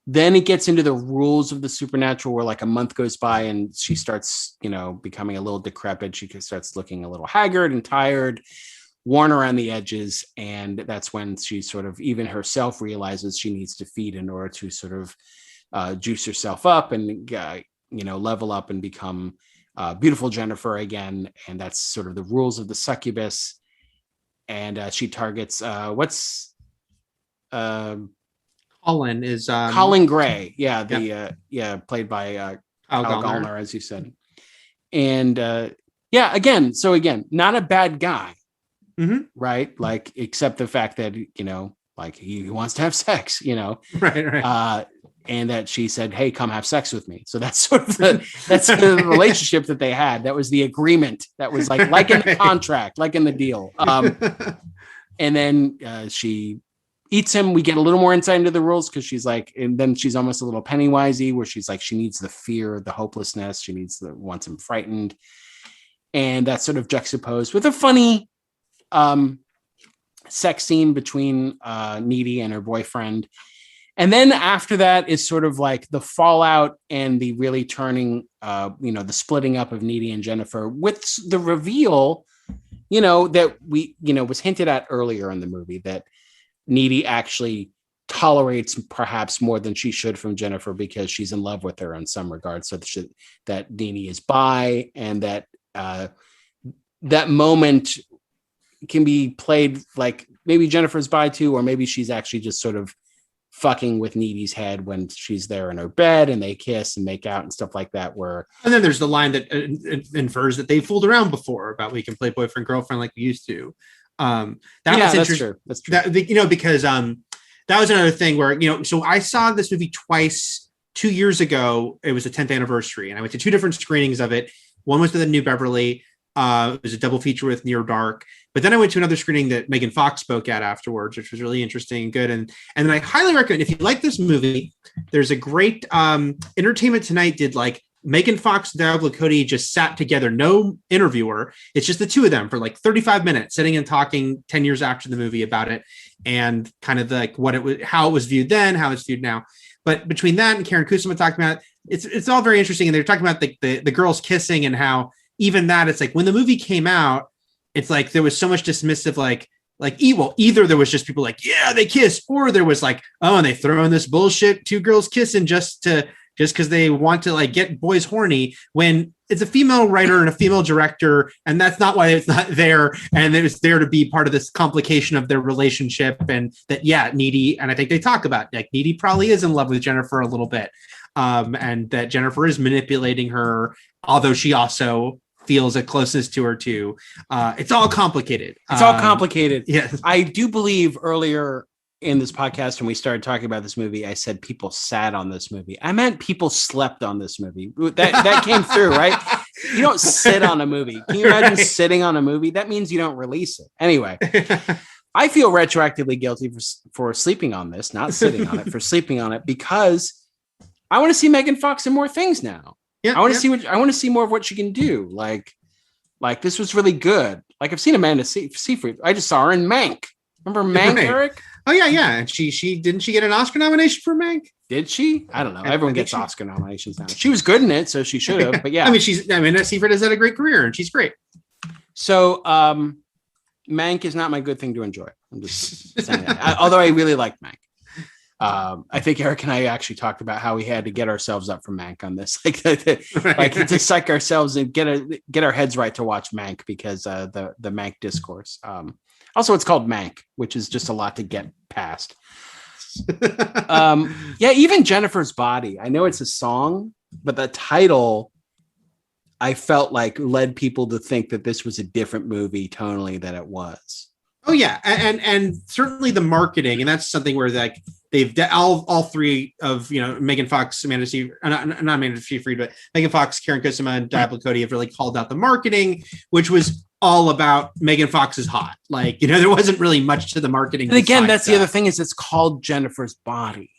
Then it gets into the rules of the supernatural where a month goes by and she starts, becoming a little decrepit. She starts looking a little haggard and tired, worn around the edges. And that's when she sort of even herself realizes she needs to feed in order to sort of juice herself up and, level up and become beautiful Jennifer again. And that's sort of the rules of the succubus. And she targets Colin is Colin Gray. Played by Al Gallner, as you said. And again, not a bad guy, right? Except the fact that he wants to have sex, right. And that she said, "Hey, come have sex with me." So that's sort of the relationship that they had. That was the agreement. That was in the contract, in the deal. And then she eats him. We get a little more insight into the rules because she's and then she's almost a little Pennywise-y, where she's she needs the fear, the hopelessness. She wants him frightened, and that's sort of juxtaposed with a funny sex scene between Needy and her boyfriend. And then after that is sort of the fallout and the really turning, the splitting up of Needy and Jennifer with the reveal, that was hinted at earlier in the movie, that Needy actually tolerates perhaps more than she should from Jennifer because she's in love with her in some regards. So that Needy is bi, and that that moment can be played maybe Jennifer's bi too, or maybe she's actually just sort of fucking with Needy's head when she's there in her bed and they kiss and make out and stuff like that. And then there's the line that infers that they fooled around before about we can play boyfriend girlfriend like we used to. That's true. That's true. Because that was another thing where so I saw this movie twice 2 years ago. It was the 10th anniversary, and I went to two different screenings of it. One was to the New Beverly. It was a double feature with Near Dark. But then I went to another screening that Megan Fox spoke at afterwards, which was really interesting and good. And then I highly recommend, if you like this movie, there's a great Entertainment Tonight did Megan Fox and Diablo Cody just sat together, no interviewer. It's just the two of them for like 35 minutes, sitting and talking 10 years after the movie about it, and kind of like what it was, how it was viewed then, how it's viewed now. But between that and Karen Kusama talking about it's all very interesting. And they're talking about the girls kissing and how even that it's like when the movie came out, it's like there was so much dismissive either there was just people like, yeah, they kiss, or there was like, oh, and they throw in this bullshit, two girls kissing just because they want to like get boys horny, when it's a female writer and a female director, and that's not why it's not there. And it was there to be part of this complication of their relationship. And that, yeah, Needy, and I think they talk about like Needy probably is in love with Jennifer a little bit. And that Jennifer is manipulating her, although she also feels a closeness to her too. It's all complicated. Yes. I do believe earlier in this podcast when we started talking about this movie, I said people sat on this movie. I meant people slept on this movie. That came through, right? You don't sit on a movie. Can you imagine sitting on a movie? That means you don't release it. Anyway, I feel retroactively guilty for sleeping on this, not sitting on it, for sleeping on it, because I want to see Megan Fox in more things now. Yeah, I want to see more of what she can do. Like this was really good. Like I've seen Amanda Seyfried. I just saw her in Mank. Remember Mank, right. Eric? Oh yeah. And she didn't she get an Oscar nomination for Mank? Did she? I don't know. Everyone gets Oscar nominations now. She was good in it, so she should have. But yeah, Amanda Seyfried has had a great career, and she's great. So Mank is not my good thing to enjoy. I'm just saying that. Although I really like Mank. I think Eric and I actually talked about how we had to get ourselves up for Mank on this, like to psych ourselves and get our heads right to watch Mank, because the Mank discourse. Also, it's called Mank, which is just a lot to get past. Yeah, even Jennifer's Body. I know it's a song, but the title, I felt like led people to think that this was a different movie tonally than it was. Oh yeah, and certainly the marketing, and that's something where like they've all three of Megan Fox, not Amanda Seyfried, but Megan Fox, Karen Kusama, and Diablo Cody have really called out the marketing, which was all about Megan Fox is hot. Like there wasn't really much to the marketing. And again, that's the other thing is it's called Jennifer's Body,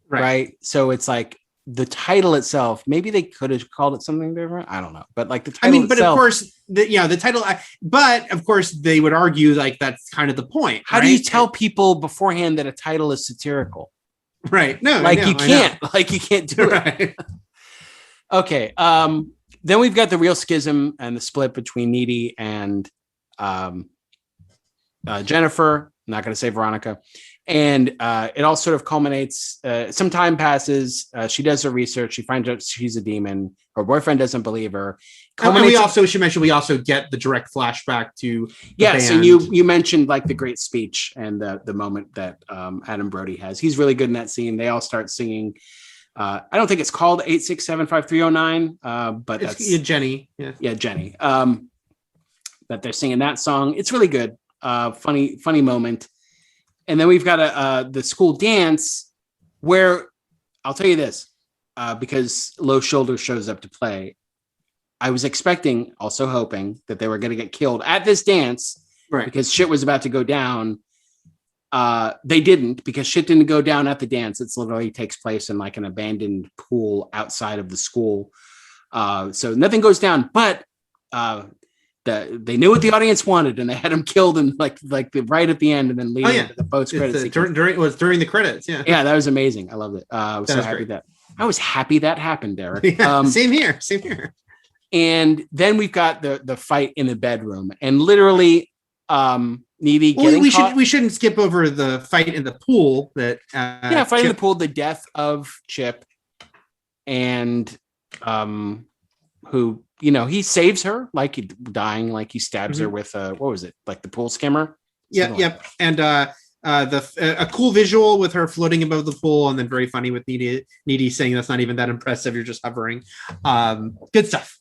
right? So it's like the title itself. Maybe they could have called it something different. I don't know, but like the title. But of course, the title. But of course, they would argue like that's kind of the point. How do you tell people beforehand that a title is satirical? Right. No, you can't. Like you can't do it. Okay. Then we've got the real schism and the split between Needy and Jennifer. I'm not going to say Veronica. And it all sort of culminates. Some time passes. She does her research. She finds out she's a demon. Her boyfriend doesn't believe her. And we also get the direct flashback to yes. And you mentioned like the great speech and the moment that Adam Brody has. He's really good in that scene. They all start singing. I don't think it's called 8675309, but it's Jenny. Yeah, Jenny. That they're singing that song. It's really good. Funny moment. And then we've got the school dance where I'll tell you this, because Low Shoulder shows up to play. I was expecting, also hoping that they were going to get killed at this dance, right? Because shit was about to go down. They didn't, because shit didn't go down at the dance. It's literally takes place in like an abandoned pool outside of the school. So nothing goes down, but they knew what the audience wanted, and they had him killed and like right at the end, and then leading into the post credits. It was during the credits. Yeah, that was amazing. I loved it. I was so happy I was happy that happened, Derek. Yeah, same here. And then we've got the fight in the bedroom, and literally Needy getting caught. We shouldn't skip over the fight in the pool. That fight in the pool, the death of Chip, and who he saves her, like dying, like he stabs her with what was it, like the pool skimmer? Yep. And a cool visual with her floating above the pool, and then very funny with Needy saying that's not even that impressive, you're just hovering. Good stuff.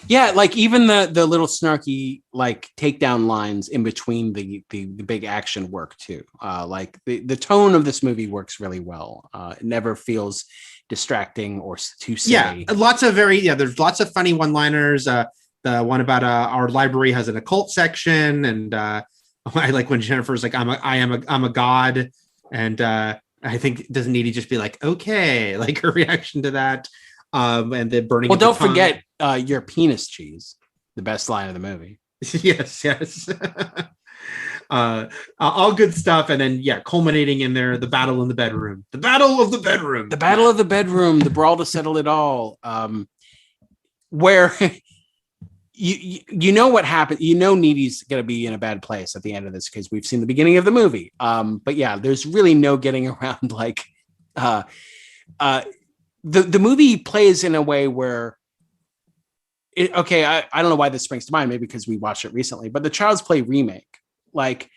Yeah, like even the little snarky like takedown lines in between the big action work too. Like the tone of this movie works really well. It never feels distracting or too silly. Yeah, there's lots of funny one-liners. The one about our library has an occult section, and I like when Jennifer's like, I'm a god, and I think doesn't Needy just be like, okay, like her reaction to that. And the burning. Well, of the don't tongue. forget your penis cheese, the best line of the movie. Yes. All good stuff. And then, culminating in there, the battle in the bedroom. The battle of the bedroom. The battle of the bedroom, the brawl to settle it all. Where you know what happened. You know Needy's going to be in a bad place at the end of this because we've seen the beginning of the movie. But yeah, there's really no getting around like the movie plays in a way where I don't know why this springs to mind, maybe because we watched it recently, but the Child's Play remake, like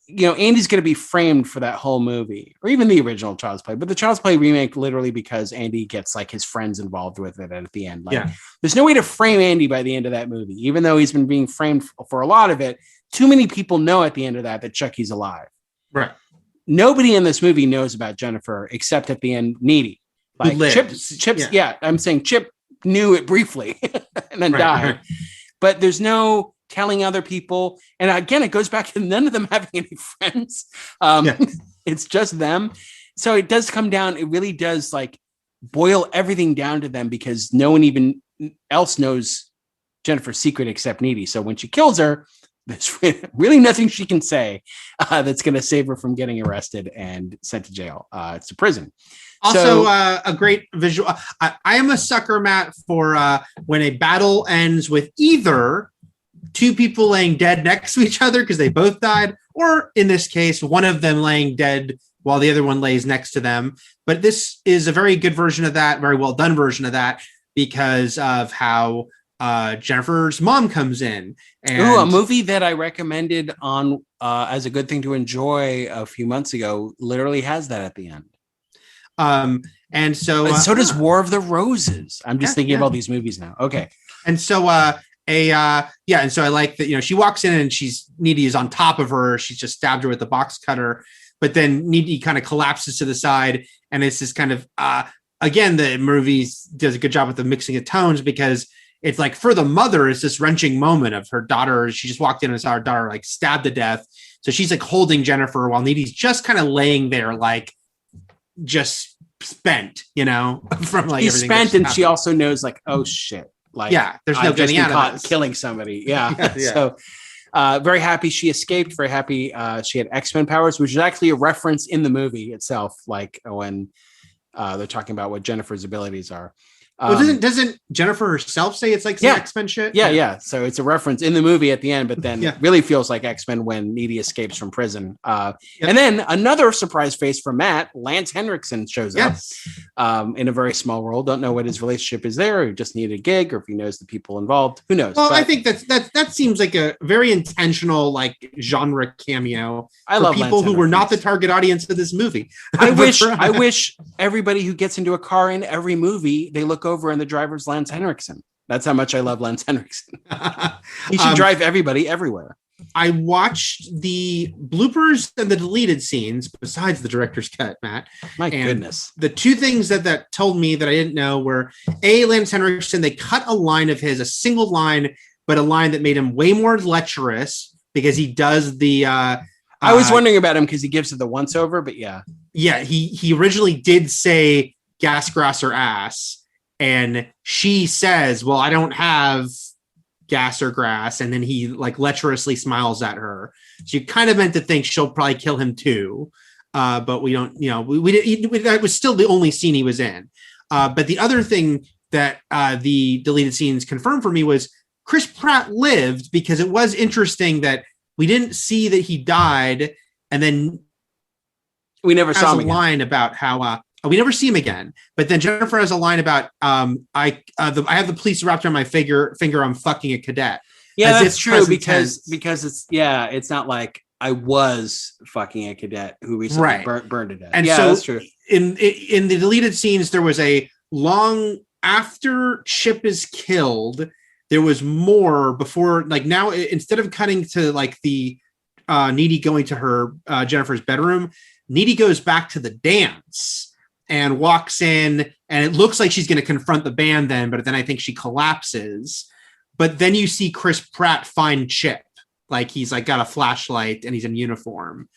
Andy's going to be framed for that whole movie, or even the original Child's Play, but the Child's Play remake, literally because Andy gets like his friends involved with it at the end. There's no way to frame Andy by the end of that movie, even though he's been being framed for a lot of it. Too many people know at the end of that Chucky's alive. Right. Nobody in this movie knows about Jennifer except at the end, Needy. Like Chip's. Yeah. I'm saying Chip knew it briefly and then died. Right. But there's no telling other people. And again, it goes back to none of them having any friends. It's just them. So it does come down. It really does like boil everything down to them because no one even else knows Jennifer's secret except Needy. So when she kills her, there's really nothing she can say that's going to save her from getting arrested and sent to jail. It's to prison. Also, a great visual. I am a sucker, Matt, for when a battle ends with either two people laying dead next to each other because they both died, or in this case, one of them laying dead while the other one lays next to them. But this is a very good version of that, very well done version of that, because of how Jennifer's mom comes in. And a movie that I recommended on as a good thing to enjoy a few months ago literally has that at the end. And so does War of the Roses. I'm just thinking of all these movies now. Okay. And so and so I like that, she walks in and Needy is on top of her. She's just stabbed her with the box cutter, but then Needy kind of collapses to the side. And it's this kind of, again, the movie does a good job with the mixing of tones because it's like for the mother, it's this wrenching moment of her daughter. She just walked in and saw her daughter like stabbed to death. So she's like holding Jennifer while Needy's just kind of laying there, like just spent, from like he's spent, and she also knows like, oh shit, like there's no getting out of this. Killing somebody. So very happy she escaped. Very happy she had X-Men powers, which is actually a reference in the movie itself, like when they're talking about what Jennifer's abilities are. Well, doesn't Jennifer herself say it's like some X-Men shit? Yeah. So it's a reference in the movie at the end, but then it really feels like X-Men when Needy escapes from prison. And then another surprise face from Matt, Lance Henriksen shows up in a very small role. Don't know what his relationship is there, or he just needed a gig, or if he knows the people involved. Who knows? Well, I think that seems like a very intentional like genre cameo for love people who were not the target audience of this movie. I wish everybody who gets into a car in every movie, they look over and the driver's Lance Henriksen. That's how much I love Lance Henriksen. He should drive everybody everywhere. I watched the bloopers and the deleted scenes besides the director's cut, Matt. My goodness. The two things that told me that I didn't know were Lance Henriksen, they cut a line of his, a single line, but a line that made him way more lecherous because he does the I was wondering about him because he gives it the once over, but he originally did say gas, grass, or ass. And she says, well, I don't have gas or grass. And then he like lecherously smiles at her. So you kind of meant to think she'll probably kill him too. But we don't, that was still the only scene he was in. But the other thing that the deleted scenes confirmed for me was Chris Pratt lived, because it was interesting that we didn't see that he died. And then we never saw him a line about how, we never see him again, but then Jennifer has a line about I have the police wrapped around my finger. I'm fucking a cadet. Yeah, that's true because it's not like I was fucking a cadet who recently burned to death. And so that's true. In the deleted scenes, there was a long after Chip is killed. There was more before. Like now, instead of cutting to like the Needy going to her Jennifer's bedroom, Needy goes back to the dance and walks in, and it looks like she's going to confront the band then, but then I think she collapses. But then you see Chris Pratt find Chip. Like he's like got a flashlight and he's in uniform.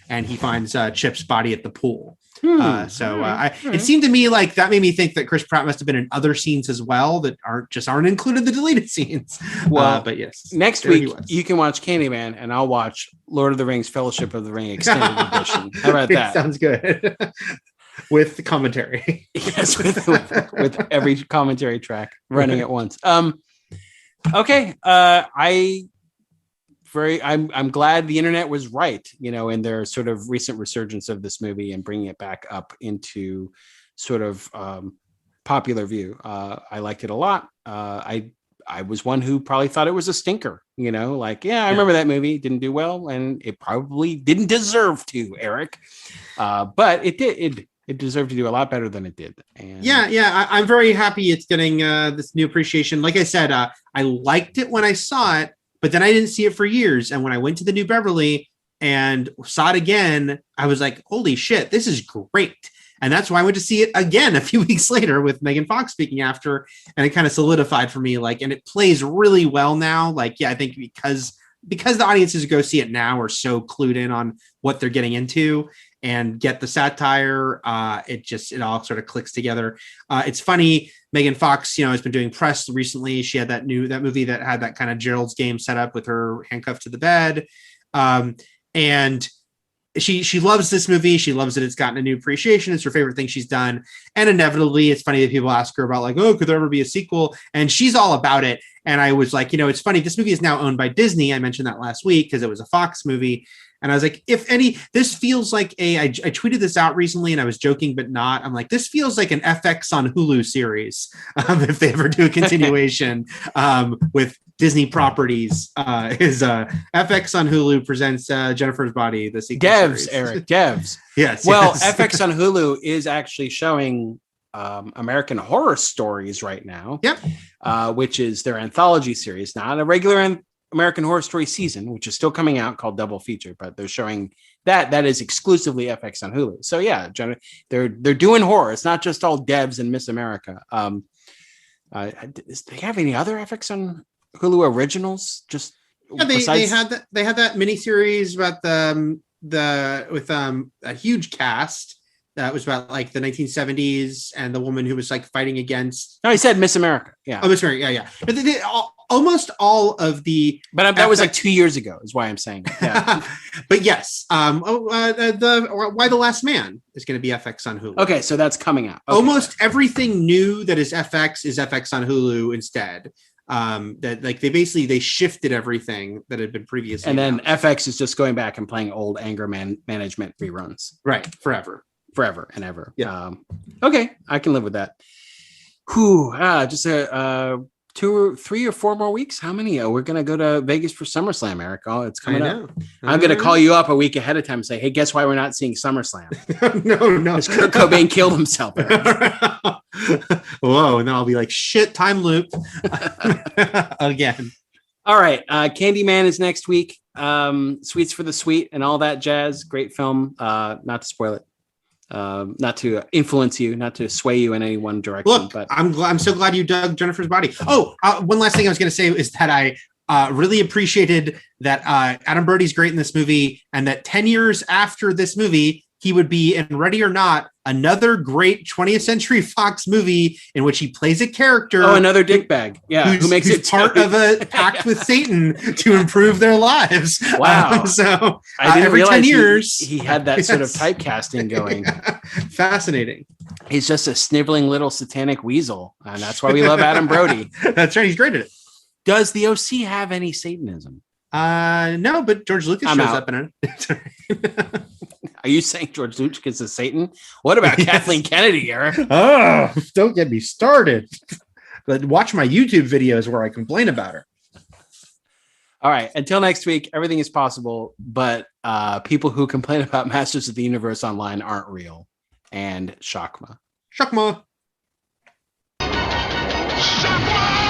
and he finds Chip's body at the pool. It it seemed to me like that made me think that Chris Pratt must have been in other scenes as well that aren't included in the deleted scenes. Well, but yes, next week you can watch Candyman, and I'll watch Lord of the Rings: Fellowship of the Ring extended edition. How about that? Sounds good. With the commentary. Yes, with every commentary track running at once. Okay. I'm glad the internet was right, in their sort of recent resurgence of this movie and bringing it back up into sort of popular view. I liked it a lot. I was one who probably thought it was a stinker, I remember that movie didn't do well, and it probably didn't deserve to, Eric. But it did. It deserved to do a lot better than it did. And I'm very happy it's getting this new appreciation. Like I said, I liked it when I saw it, but then I didn't see it for years. And when I went to the New Beverly and saw it again, I was like, holy shit, this is great. And that's why I went to see it again a few weeks later with Megan Fox speaking after. And it kind of solidified for me, and it plays really well now. I think because the audiences who go see it now are so clued in on what they're getting into and get the satire, it all sort of clicks together. It's funny. Megan Fox, has been doing press recently. She had that movie that had that kind of Gerald's Game set up with her handcuffed to the bed. And she loves this movie. She loves that it's gotten a new appreciation. It's her favorite thing she's done. And inevitably, it's funny that people ask her about could there ever be a sequel? And she's all about it. And I was like, it's funny. This movie is now owned by Disney. I mentioned that last week because it was a Fox movie. And I was like, this feels like I tweeted this out recently and I was joking, but not. I'm like, this feels like an FX on Hulu series. If they ever do a continuation with Disney properties, is FX on Hulu presents Jennifer's Body, the sequel series. Eric, Devs. Yes. Well, FX on Hulu is actually showing American Horror Stories right now. Yep. Which is their anthology series, not a regular American Horror Story season, which is still coming out, called Double Feature, but they're showing that is exclusively FX on Hulu. So yeah, they're doing horror. It's not just all Devs and Miss America. Do they have any other FX on Hulu originals? Just they had that miniseries about with a huge cast that was about the 1970s and the woman who was fighting against. No, he said Miss America. Yeah. Oh, Miss America. Yeah. But almost all of the. But that was 2 years ago, is why I'm saying. Yeah. But yes, Why the Last Man is going to be FX on Hulu. Okay, so that's coming out. Okay. Almost everything new that is FX on Hulu instead. They shifted everything that had been previously. And then FX is just going back and playing old anger management reruns. Right. Forever and ever. Yeah. Okay, I can live with that. Just 2 or 3 or 4 more weeks. How many? We're gonna go to Vegas for SummerSlam, Eric. It's coming up. I'm gonna call you up a week ahead of time and say, "Hey, guess why we're not seeing SummerSlam?" No. Because Kurt Cobain killed himself. Whoa! And then I'll be like, "Shit, time loop." Again. All right. Candyman is next week. Sweets for the Sweet and all that jazz. Great film. Not to spoil it. Not to influence you, not to sway you in any one direction. Look, but I'm so glad you dug Jennifer's Body. Oh, one last thing I was going to say is that I really appreciated that Adam Brody's great in this movie, and that 10 years after this movie, he would be in Ready or Not, another great 20th Century Fox movie in which he plays a character. Oh, another dickbag. Yeah. Who makes it part of a pact with Satan to improve their lives. Wow. So I didn't every realize 10 years. He had that sort of typecasting going. Fascinating. He's just a sniveling little satanic weasel. And that's why we love Adam Brody. That's right. He's great at it. Does the OC have any Satanism? No, but George Lucas shows up in it. Are you saying George Lucas is Satan? What about Kathleen Kennedy, Eric? Oh, don't get me started. But watch my YouTube videos where I complain about her. All right. Until next week, everything is possible, but people who complain about Masters of the Universe online aren't real. And Shakma. Shakma. Shakma!